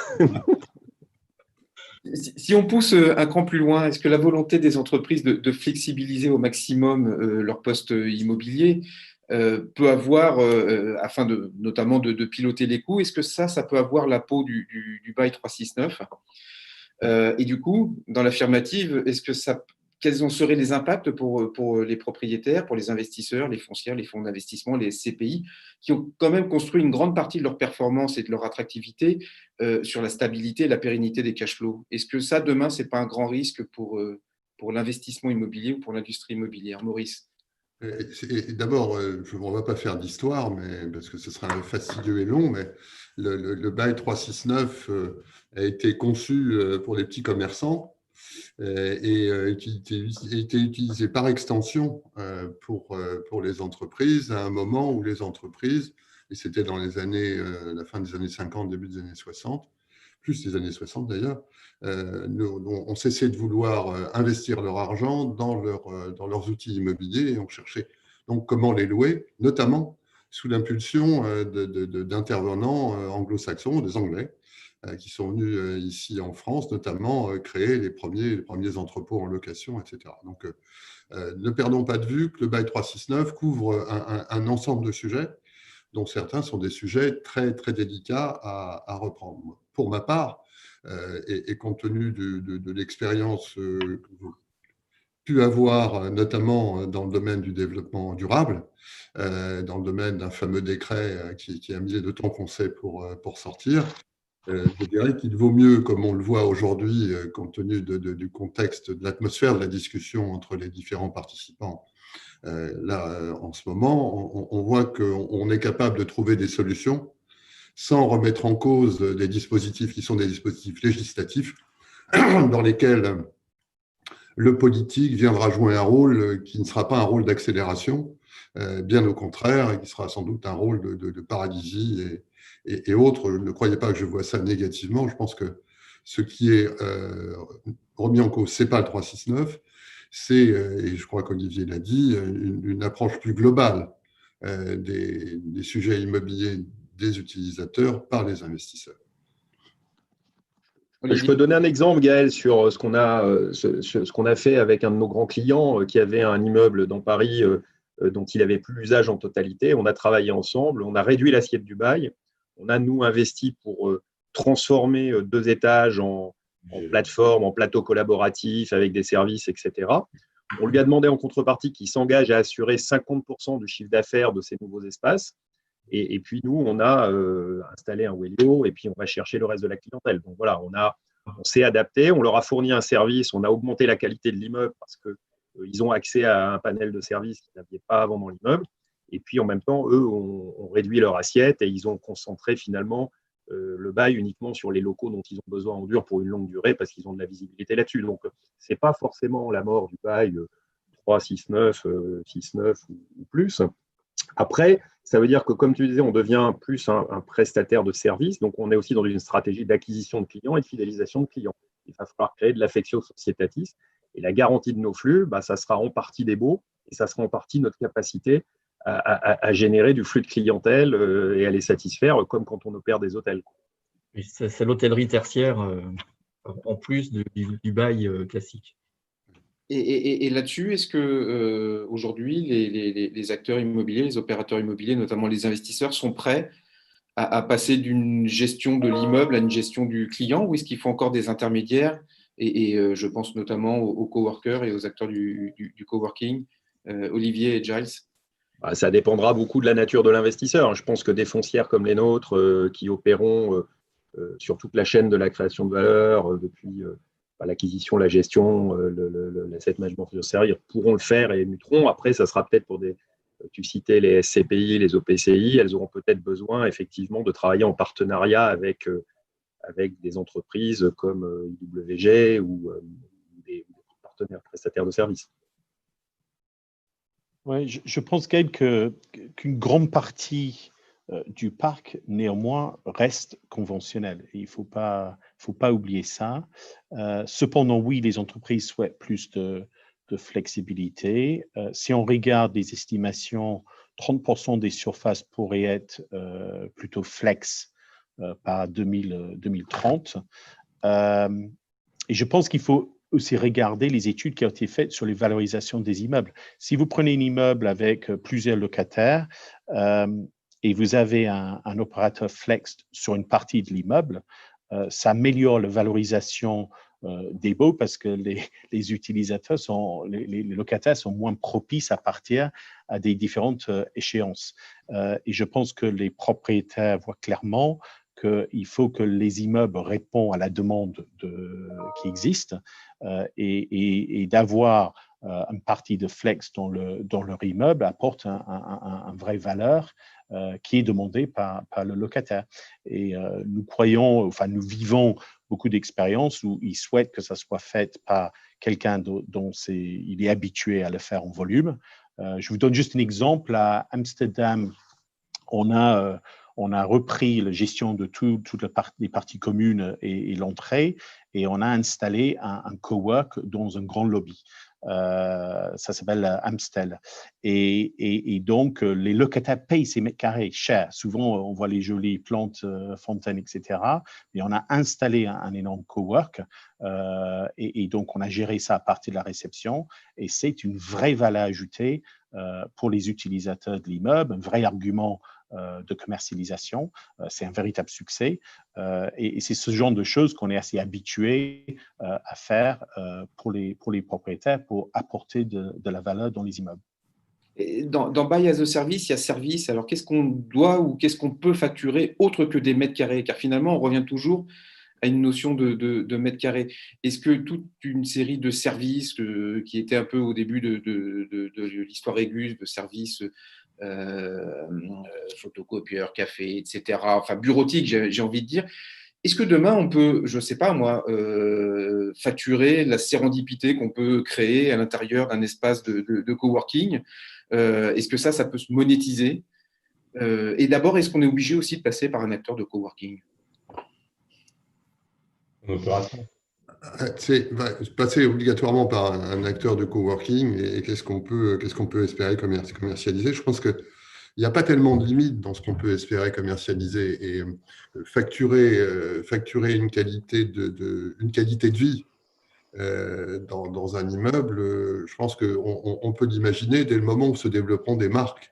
Si on pousse un cran plus loin, est-ce que la volonté des entreprises de flexibiliser au maximum leur poste immobilier peut avoir, afin notamment de piloter les coûts, est-ce que ça peut avoir la peau du bail 369 et du coup, dans l'affirmative, quels en seraient les impacts pour les propriétaires, pour les investisseurs, les foncières, les fonds d'investissement, les CPI, qui ont quand même construit une grande partie de leur performance et de leur attractivité sur la stabilité et la pérennité des cash flows? Est-ce que ça, demain, ce n'est pas un grand risque pour l'investissement immobilier ou pour l'industrie immobilière? Maurice? D'abord, on ne va pas faire d'histoire, parce que ce sera fastidieux et long, mais le bail 369 a été conçu pour les petits commerçants et a été utilisé par extension pour les entreprises à un moment où les entreprises, et c'était dans la fin des années 50, début des années 60, plus des années 60 d'ailleurs, ont cessé de vouloir investir leur argent dans leurs outils immobiliers et ont cherché donc comment les louer, notamment sous l'impulsion d'intervenants anglo-saxons, des Anglais, qui sont venus ici en France, notamment créer les premiers entrepôts en location, etc. Donc, ne perdons pas de vue que le bail 369 couvre un ensemble de sujets, dont certains sont des sujets très, très délicats à reprendre. Pour ma part, et compte tenu de l'expérience que j'ai pu avoir, notamment dans le domaine du développement durable, dans le domaine d'un fameux décret qui a mis le temps qu'on sait pour sortir, Je dirais qu'il vaut mieux, comme on le voit aujourd'hui, compte tenu du contexte, de l'atmosphère de la discussion entre les différents participants. Là, en ce moment, on voit qu'on est capable de trouver des solutions sans remettre en cause des dispositifs qui sont des dispositifs législatifs dans lesquels le politique viendra jouer un rôle qui ne sera pas un rôle d'accélération, bien au contraire, et qui sera sans doute un rôle de paralysie et autres. Ne croyez pas que je vois ça négativement. Je pense que ce qui est remis en cause, ce n'est pas le 369, c'est, et je crois qu'Olivier l'a dit, une approche plus globale des sujets immobiliers des utilisateurs par les investisseurs. Je peux donner un exemple, Gaël, sur ce qu'on a fait avec un de nos grands clients qui avait un immeuble dans Paris dont il n'avait plus l'usage en totalité. On a travaillé ensemble, on a réduit l'assiette du bail. On a, nous, investi pour transformer 2 étages en plateforme, en plateau collaboratif avec des services, etc. On lui a demandé en contrepartie qu'il s'engage à assurer 50% du chiffre d'affaires de ces nouveaux espaces. Et puis, nous, on a installé un Wellio et puis on va chercher le reste de la clientèle. Donc voilà, on s'est adapté, on leur a fourni un service, on a augmenté la qualité de l'immeuble parce qu'ils ont accès à un panel de services qu'ils n'avaient pas avant dans l'immeuble. Et puis, en même temps, eux ont réduit leur assiette et ils ont concentré finalement le bail uniquement sur les locaux dont ils ont besoin en dur pour une longue durée parce qu'ils ont de la visibilité là-dessus. Donc, ce n'est pas forcément la mort du bail 3, 6, 9, 6, 9 ou plus. Après, ça veut dire que, comme tu disais, on devient plus un prestataire de service. Donc, on est aussi dans une stratégie d'acquisition de clients et de fidélisation de clients. Il va falloir créer de l'affectio societatis. Et la garantie de nos flux, ça sera en partie des baux et ça sera en partie notre capacité à générer du flux de clientèle et à les satisfaire, comme quand on opère des hôtels. Oui, c'est l'hôtellerie tertiaire en plus du bail classique. Et là-dessus, est-ce que aujourd'hui, les acteurs immobiliers, les opérateurs immobiliers, notamment les investisseurs, sont prêts à passer d'une gestion de l'immeuble à une gestion du client, ou est-ce qu'il faut encore des intermédiaires et je pense notamment aux coworkers et aux acteurs du coworking, Olivier et Giles? Ça dépendra beaucoup de la nature de l'investisseur. Je pense que des foncières comme les nôtres qui opéreront sur toute la chaîne de la création de valeur, depuis l'acquisition, la gestion, l'asset management financier, pourront le faire et muteront. Après, ça sera peut-être pour tu citais les SCPI, les OPCI, elles auront peut-être besoin effectivement de travailler en partenariat avec des entreprises comme IWG ou des partenaires prestataires de services. Oui, je pense, Gaël, qu'une grande partie du parc, néanmoins, reste conventionnel. Il ne faut pas oublier ça. Cependant, oui, les entreprises souhaitent plus de flexibilité. Si on regarde les estimations, 30% des surfaces pourraient être plutôt flex par 2030. Et je pense qu'il faut aussi regarder les études qui ont été faites sur les valorisations des immeubles. Si vous prenez un immeuble avec plusieurs locataires et vous avez un opérateur flex sur une partie de l'immeuble, ça améliore la valorisation des baux parce que les utilisateurs les locataires sont moins propices à partir à des différentes échéances. Et je pense que les propriétaires voient clairement qu'il faut que les immeubles répondent à la demande qui existe et d'avoir une partie de flex dans leur immeuble apporte une vraie valeur qui est demandée par le locataire. Et nous vivons beaucoup d'expériences où ils souhaitent que ça soit fait par quelqu'un dont il est habitué à le faire en volume. Je vous donne juste un exemple. À Amsterdam, on a repris la gestion de toutes les parties communes et l'entrée, et on a installé un cowork dans un grand lobby. Ça s'appelle Amstel. Et donc, les locataires payent ces mètres carrés cher. Souvent, on voit les jolies plantes, fontaines, etc. Mais on a installé un énorme cowork et donc, on a géré ça à partir de la réception. Et c'est une vraie valeur ajoutée pour les utilisateurs de l'immeuble, un vrai argument de commercialisation. C'est un véritable succès et c'est ce genre de choses qu'on est assez habitué à faire pour les propriétaires pour apporter de la valeur dans les immeubles. Et dans Buy as a Service, il y a service. Alors, qu'est-ce qu'on doit ou qu'est-ce qu'on peut facturer autre que des mètres carrés? Car finalement, on revient toujours à une notion de mètres carrés. Est-ce que toute une série de services qui étaient un peu au début de l'histoire Régus, de services photocopieurs, café, etc., enfin bureautique, j'ai envie de dire, est-ce que demain, on peut, je ne sais pas moi, facturer la sérendipité qu'on peut créer à l'intérieur d'un espace de coworking? Est-ce que ça peut se monétiser? Et d'abord, est-ce qu'on est obligé aussi de passer par un acteur de coworking? C'est passer obligatoirement par un acteur de coworking et qu'est-ce qu'on peut espérer commercialiser. Je pense qu'il n'y a pas tellement de limites dans ce qu'on peut espérer commercialiser et facturer une qualité de vie dans un immeuble. Je pense qu'on peut l'imaginer dès le moment où se développeront des marques.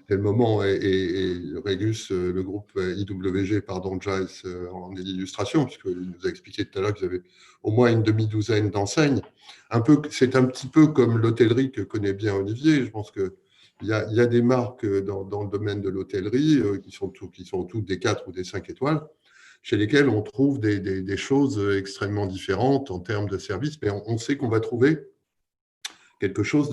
Dès le moment, et Régus, le groupe IWG, pardon, Giles en est l'illustration, puisqu'il nous a expliqué tout à l'heure qu'ils avaient au moins une demi-douzaine d'enseignes. C'est un petit peu comme l'hôtellerie que connaît bien Olivier. Je pense qu'il y a des marques dans le domaine de l'hôtellerie qui sont toutes des 4 ou des 5 étoiles, chez lesquelles on trouve des choses extrêmement différentes en termes de services, mais on sait qu'on va trouver quelque chose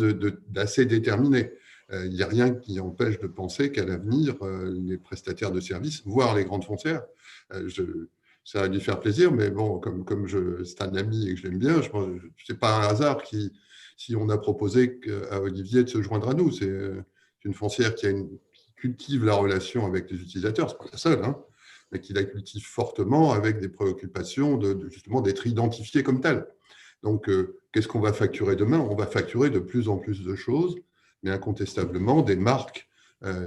d'assez déterminé. Il n'y a rien qui empêche de penser qu'à l'avenir, les prestataires de services, voire les grandes foncières, ça va lui faire plaisir, mais bon, comme c'est un ami et que je l'aime bien, ce n'est pas un hasard si on a proposé à Olivier de se joindre à nous. C'est une foncière qui cultive la relation avec les utilisateurs, ce n'est pas la seule, hein, mais qui la cultive fortement avec des préoccupations justement d'être identifié comme tel. Donc, qu'est-ce qu'on va facturer demain? On va facturer de plus en plus de choses, mais incontestablement, des marques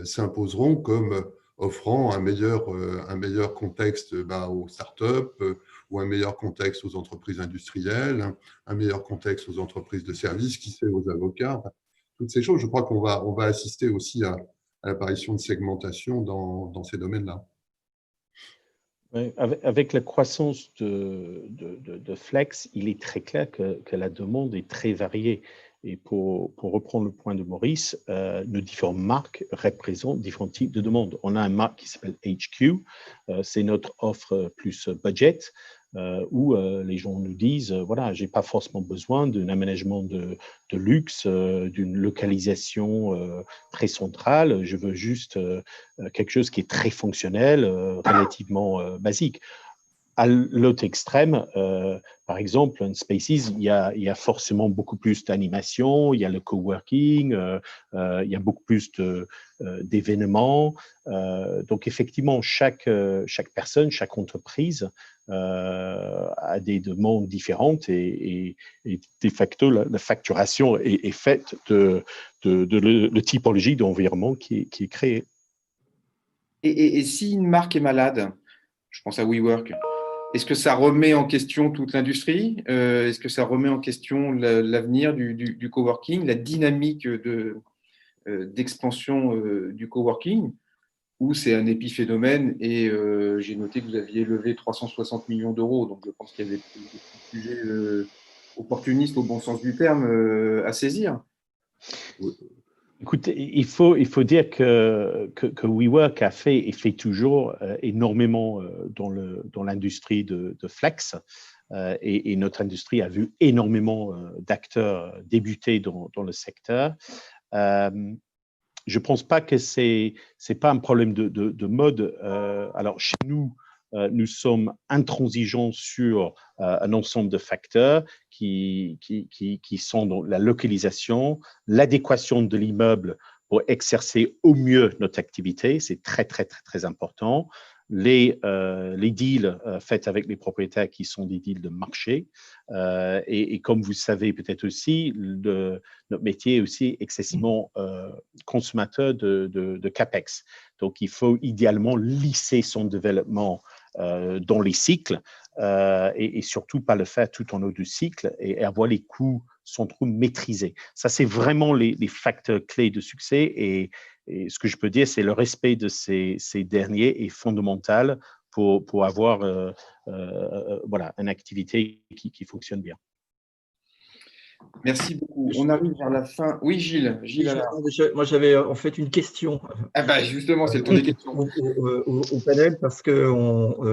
s'imposeront comme offrant un meilleur contexte aux startups ou un meilleur contexte aux entreprises industrielles, un meilleur contexte aux entreprises de services, qui sait, aux avocats. Toutes ces choses, je crois qu'on va assister aussi à l'apparition de segmentation dans ces domaines-là. Ouais, avec la croissance de Flex, il est très clair que la demande est très variée. Et pour reprendre le point de Maurice, nos différentes marques représentent différents types de demandes. On a une marque qui s'appelle HQ, c'est notre offre plus budget, où les gens nous disent, voilà, j'ai pas forcément besoin d'un aménagement de luxe, d'une localisation très centrale, je veux juste quelque chose qui est très fonctionnel, relativement basique. À l'autre extrême, par exemple, en Spaces, il y a forcément beaucoup plus d'animation, il y a le coworking, il y a beaucoup plus d'événements. Donc, effectivement, chaque personne, chaque entreprise a des demandes différentes et de facto, la facturation est faite de la typologie d'environnement qui est créée. Et si une marque est malade, je pense à WeWork, est-ce que ça remet en question toute l'industrie? Est-ce que ça remet en question l'avenir du coworking, la dynamique d'expansion du coworking? Ou c'est un épiphénomène? Et j'ai noté que vous aviez levé 360 millions d'euros, donc je pense qu'il y avait des sujets opportunistes au bon sens du terme à saisir. Écoute, il faut dire que WeWork a fait et fait toujours énormément dans l'industrie de Flex. Et notre industrie a vu énormément d'acteurs débuter dans le secteur. Je ne pense pas que c'est pas un problème de mode. Alors, chez nous, nous sommes intransigeants sur un ensemble de facteurs qui sont dans la localisation, l'adéquation de l'immeuble pour exercer au mieux notre activité. C'est très, très, très, très important. Les deals faits avec les propriétaires qui sont des deals de marché. Et comme vous savez peut-être aussi, notre métier est aussi excessivement consommateur de CAPEX. Donc, il faut idéalement lisser son développement dans les cycles et surtout pas le faire tout en haut du cycle et avoir les coûts centraux maîtrisés. Ça, c'est vraiment les facteurs clés de succès et ce que je peux dire, c'est le respect de ces derniers est fondamental pour avoir voilà, une activité qui fonctionne bien. Merci beaucoup. On arrive vers la fin. Oui, Gilles. Gilles Allard. Moi, j'avais en fait une question Ah bah justement, c'est le tour des questions. au panel parce que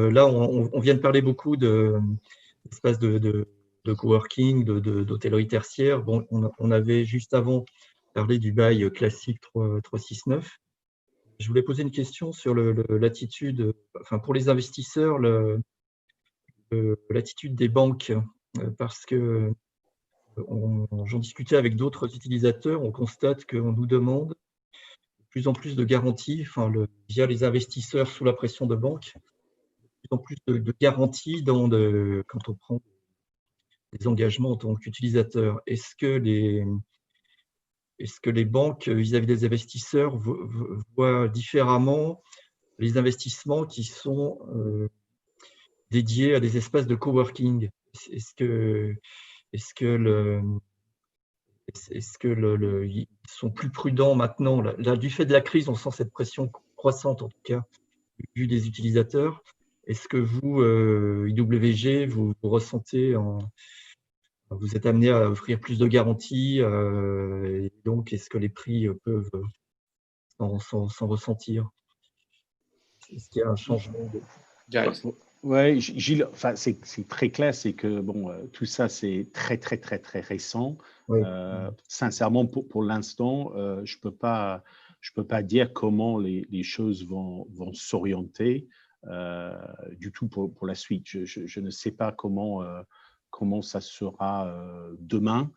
là, on vient de parler beaucoup d'espaces de coworking, d'hôtellerie tertiaire. Bon, on avait juste avant parlé du bail classique 369. Je voulais poser une question sur l'attitude, enfin pour les investisseurs, l'attitude des banques, parce que j'en discutais avec d'autres utilisateurs, on constate qu'on nous demande de plus en plus de garanties, enfin, via les investisseurs sous la pression de banques, de plus en plus de garanties quand on prend des engagements en tant qu'utilisateur. Est-ce que les banques, vis-à-vis des investisseurs, voient différemment les investissements qui sont dédiés à des espaces de coworking? Est-ce que ils sont plus prudents maintenant? Là, du fait de la crise, on sent cette pression croissante, en tout cas, vu des utilisateurs. Est-ce que vous, IWG, vous ressentez, vous êtes amené à offrir plus de garanties, et donc est-ce que les prix peuvent s'en ressentir? Est-ce qu'il y a un changement Oui, Gilles, enfin, c'est très clair, c'est que bon, tout ça, c'est très, très, très, très récent. Oui. Sincèrement, pour l'instant, je peux pas dire comment les choses vont s'orienter du tout pour la suite. Je ne sais pas comment ça sera demain.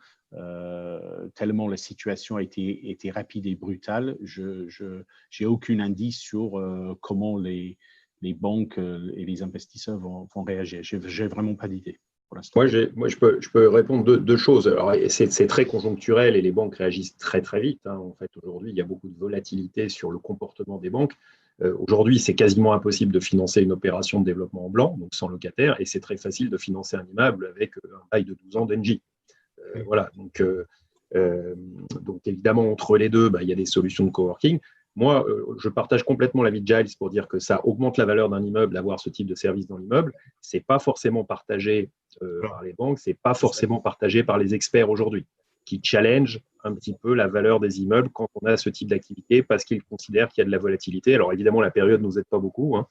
Tellement la situation a été rapide et brutale. Je n'ai aucun indice sur comment les banques et les investisseurs vont réagir. Je n'ai vraiment pas d'idée pour l'instant. Moi, je peux répondre deux choses. Alors, c'est très conjoncturel et les banques réagissent très, très vite. Hein. En fait, aujourd'hui, il y a beaucoup de volatilité sur le comportement des banques. Aujourd'hui, c'est quasiment impossible de financer une opération de développement en blanc, donc sans locataire, et c'est très facile de financer un immeuble avec un bail de 12 ans d'Engie. Voilà, donc évidemment, entre les deux, il y a des solutions de coworking. Moi, je partage complètement l'avis de Giles pour dire que ça augmente la valeur d'un immeuble, d'avoir ce type de service dans l'immeuble. Ce n'est pas forcément partagé par les banques, ce n'est pas forcément partagé par les experts aujourd'hui, qui challenge un petit peu la valeur des immeubles quand on a ce type d'activité parce qu'ils considèrent qu'il y a de la volatilité. Alors évidemment, la période ne nous aide pas beaucoup, hein,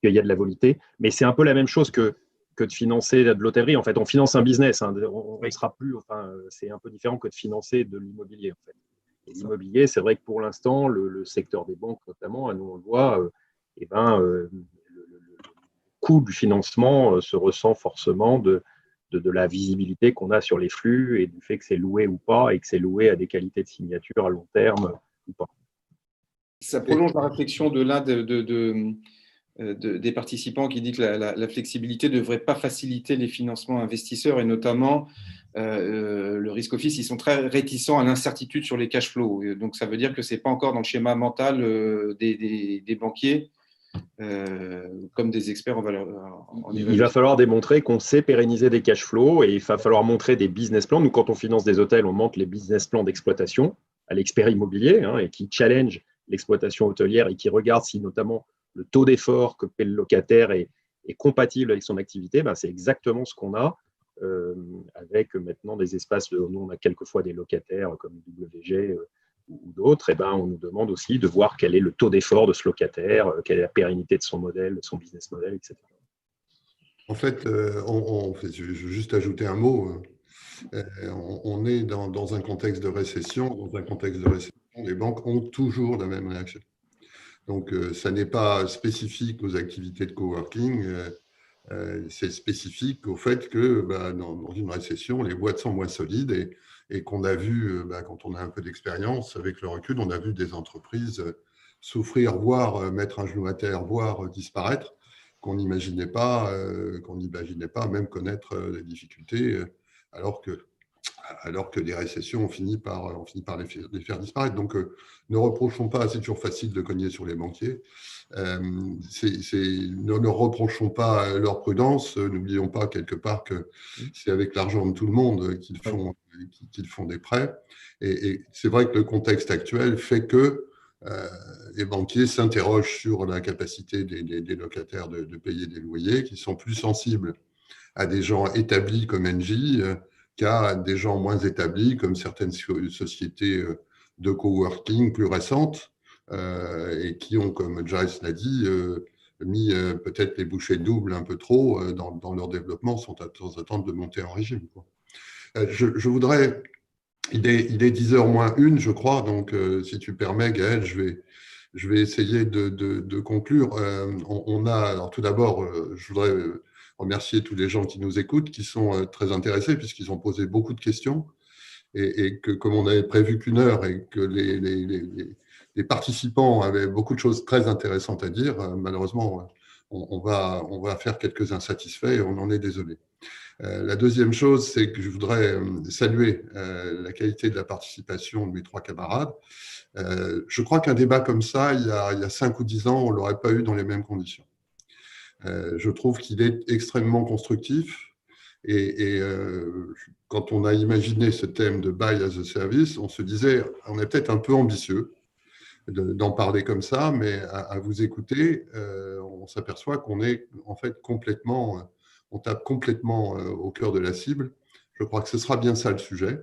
qu'il y a de la volatilité, mais c'est un peu la même chose que de financer de l'hôtellerie. En fait, on finance un business. Hein, on sera plus, enfin, c'est un peu différent que de financer de l'immobilier. En fait. L'immobilier, c'est vrai que pour l'instant, le secteur des banques, notamment, nous on le voit, le coût du financement se ressent forcément de la visibilité qu'on a sur les flux et du fait que c'est loué ou pas et que c'est loué à des qualités de signature à long terme ou pas. Ça prolonge la réflexion de l'un des participants qui dit que la flexibilité ne devrait pas faciliter les financements investisseurs et notamment le risk office, ils sont très réticents à l'incertitude sur les cash flows. Donc, ça veut dire que ce n'est pas encore dans le schéma mental des banquiers comme des experts en valeur. Il va falloir démontrer qu'on sait pérenniser des cash flows et il va falloir montrer des business plans. Nous, quand on finance des hôtels, on montre les business plans d'exploitation à l'expert immobilier et qui challenge l'exploitation hôtelière et qui regarde si notamment le taux d'effort que paie le locataire est compatible avec son activité. C'est exactement ce qu'on a avec maintenant des espaces. Nous, on a quelquefois des locataires comme WG ou d'autres. On nous demande aussi de voir quel est le taux d'effort de ce locataire, quelle est la pérennité de son modèle, de son business model, etc. En fait, je veux juste ajouter un mot. On est dans un contexte de récession. Dans un contexte de récession, les banques ont toujours la même réaction. Donc, ça n'est pas spécifique aux activités de coworking, c'est spécifique au fait que dans une récession, les boîtes sont moins solides et qu'on a vu, quand on a un peu d'expérience, avec le recul, on a vu des entreprises souffrir, voire mettre un genou à terre, voire disparaître, qu'on n'imaginait pas même connaître des difficultés, alors que les récessions, on finit par les faire disparaître. Donc, ne reprochons pas, c'est toujours facile de cogner sur les banquiers, ne reprochons pas leur prudence, n'oublions pas quelque part que c'est avec l'argent de tout le monde qu'ils font des prêts. Et c'est vrai que le contexte actuel fait que les banquiers s'interrogent sur la capacité des locataires de payer des loyers, qui sont plus sensibles à des gens établis comme Engie qu'à des gens moins établis, comme certaines sociétés de coworking plus récentes, et qui ont, comme Giles l'a dit, mis peut-être les bouchées doubles un peu trop dans leur développement, sont à attente de monter en régime, quoi. Je voudrais, il est 10h moins 1, je crois, donc si tu permets, Gaël, je vais essayer de conclure. Alors tout d'abord, je voudrais remercier tous les gens qui nous écoutent, qui sont très intéressés, puisqu'ils ont posé beaucoup de questions, et que comme on avait prévu qu'1 heure et que les participants avaient beaucoup de choses très intéressantes à dire, malheureusement, on va faire quelques insatisfaits et on en est désolé. La deuxième chose, c'est que je voudrais saluer la qualité de la participation de mes 3 camarades. Je crois qu'un débat comme ça, il y a 5 ou 10 ans, on ne l'aurait pas eu dans les mêmes conditions. Je trouve qu'il est extrêmement constructif. Et quand on a imaginé ce thème de Buy as a Service, on se disait, on est peut-être un peu ambitieux d'en parler comme ça, mais à vous écouter, on s'aperçoit qu'on est en fait complètement, on tape complètement au cœur de la cible. Je crois que ce sera bien ça le sujet.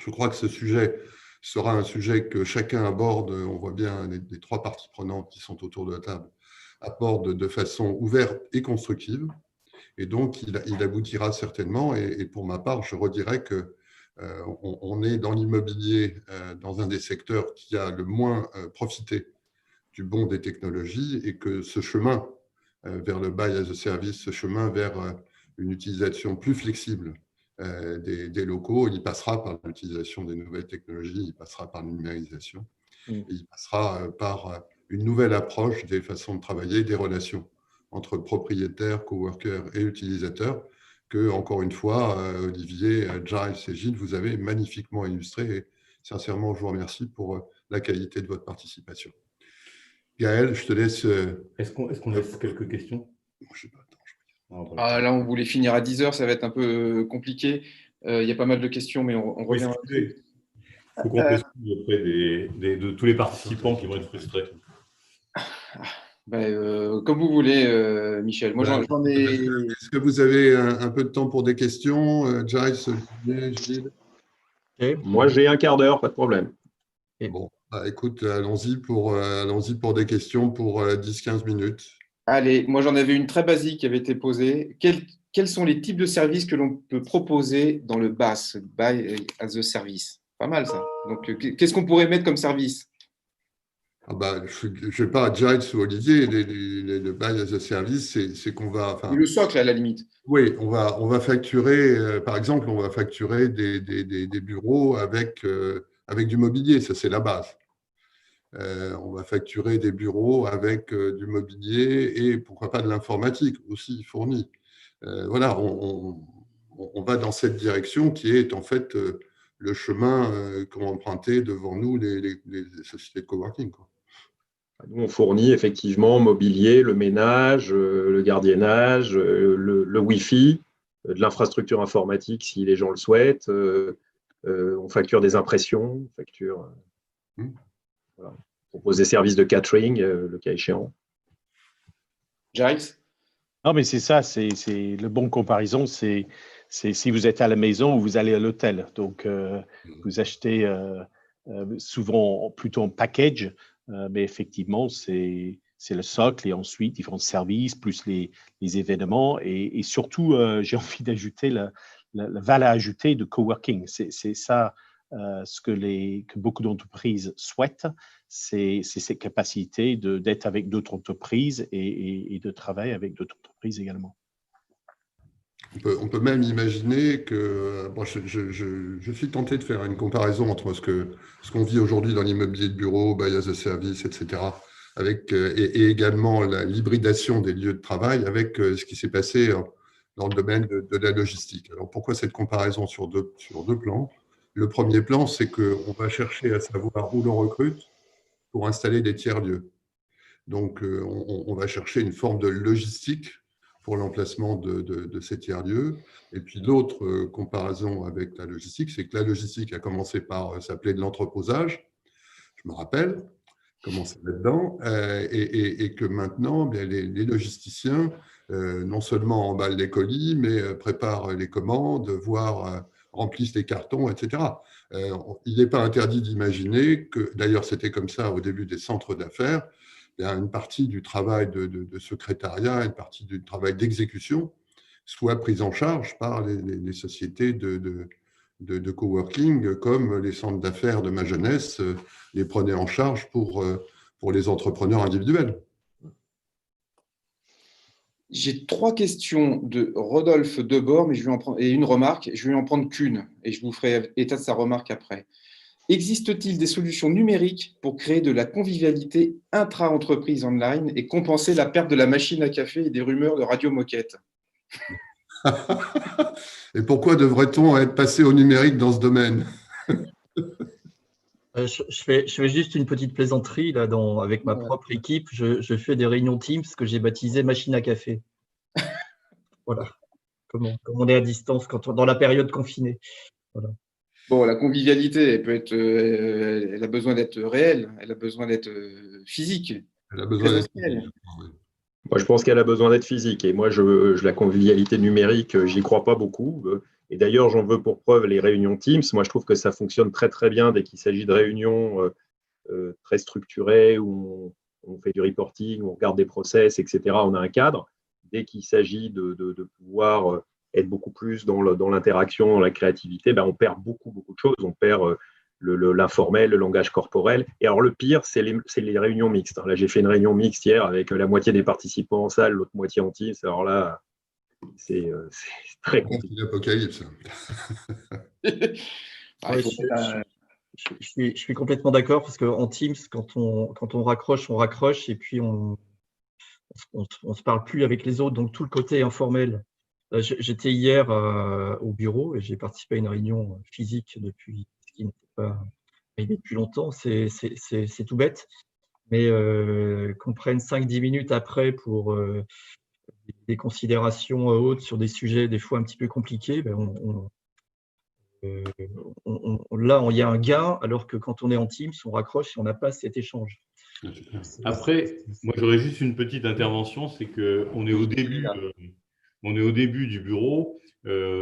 Je crois que ce sujet sera un sujet que chacun aborde. On voit bien les 3 parties prenantes qui sont autour de la table abordent de façon ouverte et constructive. Et donc, il aboutira certainement. Et pour ma part, je redirais que on est dans l'immobilier, dans un des secteurs qui a le moins profité du bond des technologies, et que ce chemin vers le Buy as a Service, ce chemin vers une utilisation plus flexible des locaux, il passera par l'utilisation des nouvelles technologies, il passera par la numérisation, et il passera par une nouvelle approche des façons de travailler, des relations entre propriétaires, coworkers et utilisateurs, que, encore une fois, Olivier, Giles et Gilles, vous avez magnifiquement illustré. Et sincèrement, je vous remercie pour la qualité de votre participation. Gaël, je te laisse. Est-ce qu'on laisse quelques questions? Je sais pas, là, on voulait finir à 10h, ça va être un peu compliqué. Il y a pas mal de questions, mais on revient. Il faut qu'on précise auprès de tous les participants qui vont être frustrés. Comme vous voulez, Michel. Moi, j'en ai. Est-ce que vous avez un peu de temps pour des questions, Giles, Olivier, Gilles? Moi, j'ai un quart d'heure, pas de problème. Bon, écoute, allons-y pour des questions pour 10-15 minutes. Allez, moi, j'en avais une très basique qui avait été posée. Quels sont les types de services que l'on peut proposer dans le BaaS, Buy as a Service? Pas mal, ça. Donc, qu'est-ce qu'on pourrait mettre comme service? Je ne sais pas, Giles ou Olivier, le Buy as a Service, c'est qu'on va… Le socle, à la limite. Oui, on va facturer, par exemple, on va facturer des bureaux avec du mobilier, ça c'est la base. On va facturer des bureaux avec du mobilier et pourquoi pas de l'informatique aussi fournie. Voilà, on va dans cette direction qui est en fait le chemin qu'ont emprunté devant nous les sociétés de coworking, quoi. Nous, on fournit effectivement mobilier, le ménage, le gardiennage, le Wi-Fi, de l'infrastructure informatique si les gens le souhaitent. On facture des impressions, on facture… Voilà. On propose des services de catering, le cas échéant. Giles? Non, mais c'est ça, c'est le bon comparaison, c'est si vous êtes à la maison ou vous allez à l'hôtel. Donc, vous achetez souvent plutôt en package, mais effectivement, c'est le socle et ensuite différents services, plus les événements et surtout, j'ai envie d'ajouter la valeur ajoutée de coworking. C'est ça que beaucoup d'entreprises souhaitent, c'est cette capacité d'être avec d'autres entreprises et de travailler avec d'autres entreprises également. On peut même imaginer que, bon, je suis tenté de faire une comparaison entre ce qu'on vit aujourd'hui dans l'immobilier de bureau, Buy as a Service, etc., et également l'hybridation des lieux de travail avec ce qui s'est passé dans le domaine de la logistique. Alors, pourquoi cette comparaison sur deux plans? Le premier plan, c'est qu'on va chercher à savoir où l'on recrute pour installer des tiers-lieux. Donc, on va chercher une forme de logistique pour l'emplacement de ces tiers-lieux. Et puis, l'autre comparaison avec la logistique, c'est que la logistique a commencé par s'appeler de l'entreposage, je me rappelle, commencer là-dedans, et que maintenant, bien, les logisticiens non seulement emballent les colis, mais préparent les commandes, voire remplissent les cartons, etc. Il n'est pas interdit d'imaginer que, d'ailleurs c'était comme ça au début des centres d'affaires, il y a une partie du travail de secrétariat, une partie du travail d'exécution soit prise en charge par les sociétés de coworking, comme les centres d'affaires de ma jeunesse les prenaient en charge pour les entrepreneurs individuels. J'ai 3 questions de Rodolphe Debord, mais et une remarque. Je vais en prendre qu'une et je vous ferai état de sa remarque après. Existe-t-il des solutions numériques pour créer de la convivialité intra-entreprise online et compenser la perte de la machine à café et des rumeurs de radio moquette? Et pourquoi devrait-on être passé au numérique dans ce domaine? Je fais juste une petite plaisanterie là, avec ma propre équipe. Je fais des réunions Teams que j'ai baptisées machine à café. Voilà. Comme on est à distance dans la période confinée. Voilà. Bon, la convivialité, elle a besoin d'être réelle, elle a besoin d'être physique. Elle a besoin d'être physique. Moi, je pense qu'elle a besoin d'être physique. Et moi, la convivialité numérique, j'y crois pas beaucoup. Et d'ailleurs, j'en veux pour preuve les réunions Teams. Moi, je trouve que ça fonctionne très, très bien dès qu'il s'agit de réunions très structurées où on fait du reporting, où on regarde des process, etc. On a un cadre. Dès qu'il s'agit de pouvoir être beaucoup plus dans l'interaction, dans la créativité, on perd beaucoup, beaucoup de choses. On perd l'informel, le langage corporel. Et alors, le pire, c'est les réunions mixtes. Là, j'ai fait une réunion mixte hier avec la moitié des participants en salle, l'autre moitié en Teams. Alors là, c'est très compliqué. C'est l'apocalypse. Je suis complètement d'accord parce qu'en Teams, quand on raccroche et puis on se parle plus avec les autres. Donc, tout le côté informel. J'étais hier au bureau et j'ai participé à une réunion physique depuis ce qui n'était pas arrivé depuis longtemps. C'est tout bête. Mais qu'on prenne 5-10 minutes après pour des considérations hautes sur des sujets des fois un petit peu compliqués, là, il y a un gain, alors que quand on est en Teams, on raccroche et on n'a pas cet échage. Après, moi, j'aurais juste une petite intervention, c'est qu'on est au début, du bureau,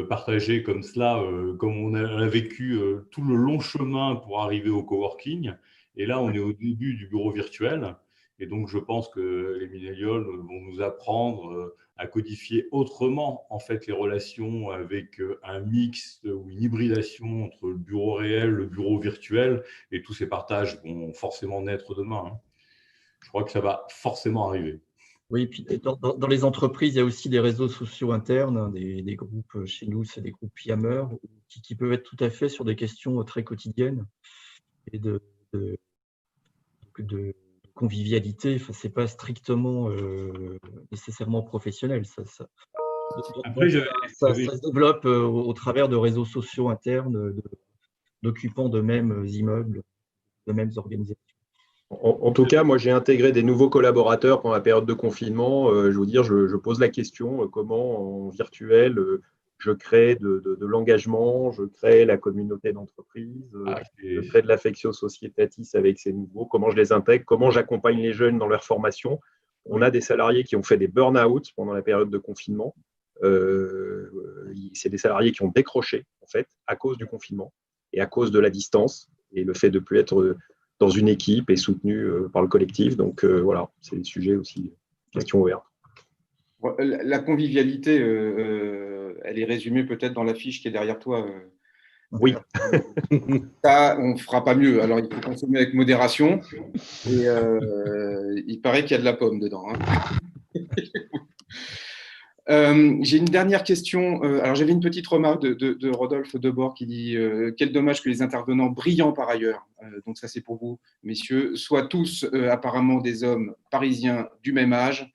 partagé comme cela, comme on a vécu tout le long chemin pour arriver au coworking. Et là, on est au début du bureau virtuel. Et donc, je pense que les millennials vont nous apprendre à codifier autrement en fait les relations avec un mix ou une hybridation entre le bureau réel, le bureau virtuel, et tous ces partages vont forcément naître demain. Je crois que ça va forcément arriver. Oui, puis dans les entreprises, il y a aussi des réseaux sociaux internes, des groupes, chez nous, c'est des groupes Yammer, qui peuvent être tout à fait sur des questions très quotidiennes et de convivialité. Enfin, ce n'est pas strictement nécessairement professionnel. Ça se développe au travers de réseaux sociaux internes d'occupants de mêmes immeubles, de mêmes organisations. En tout cas, moi, j'ai intégré des nouveaux collaborateurs pendant la période de confinement. Je veux dire, je pose la question, comment en virtuel, je crée de l'engagement, je crée la communauté d'entreprise, je crée de l'affectio societatis avec ces nouveaux, comment je les intègre, comment j'accompagne les jeunes dans leur formation. On a des salariés qui ont fait des burn-out pendant la période de confinement. C'est des salariés qui ont décroché, en fait, à cause du confinement et à cause de la distance et le fait de ne plus être dans une équipe et soutenu par le collectif. Donc, voilà, c'est des sujets aussi, questions ouvertes. La convivialité, elle est résumée peut-être dans la fiche qui est derrière toi. Oui. Ça, on ne fera pas mieux. Alors, il faut consommer avec modération. Et il paraît qu'il y a de la pomme dedans. J'ai une dernière question. Alors, j'avais une petite remarque de Rodolphe Debord qui dit quel dommage que les intervenants brillants par ailleurs, donc ça c'est pour vous, messieurs, soient tous apparemment des hommes parisiens du même âge.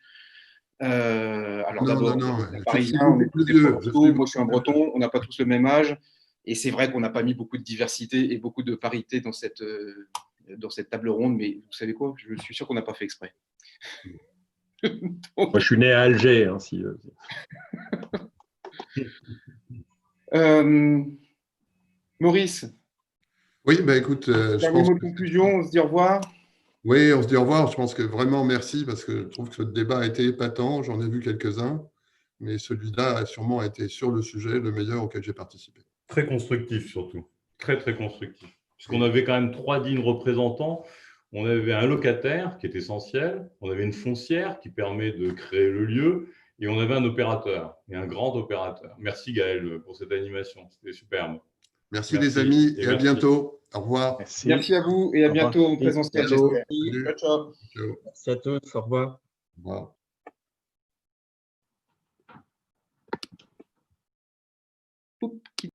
Alors d'abord, parisiens, on est tous des Provençaux, moi je suis un breton, on n'a pas tous le même âge. Et c'est vrai qu'on n'a pas mis beaucoup de diversité et beaucoup de parité dans cette table ronde, mais vous savez quoi, je suis sûr qu'on n'a pas fait exprès. Moi, je suis né à Alger. Maurice. Oui, écoute. Dernier mot de conclusion, on se dit au revoir. Oui, on se dit au revoir. Je pense que vraiment merci parce que je trouve que ce débat a été épatant. J'en ai vu quelques-uns, mais celui-là a sûrement été sur le sujet le meilleur auquel j'ai participé. Très constructif surtout, très très constructif. Puisqu'on avait quand même 3 dignes représentants. On avait un locataire qui est essentiel, on avait une foncière qui permet de créer le lieu, et on avait un opérateur, et un grand opérateur. Merci Gaël pour cette animation, c'était superbe. Merci les amis et à merci. bientôt. Au revoir. Merci. Merci à vous et à Au revoir. bientôt en présentiel, Bientôt. j'espère. Salut. Ciao, ciao. Ciao. Merci à tous. Au revoir. Au revoir. Poup, qui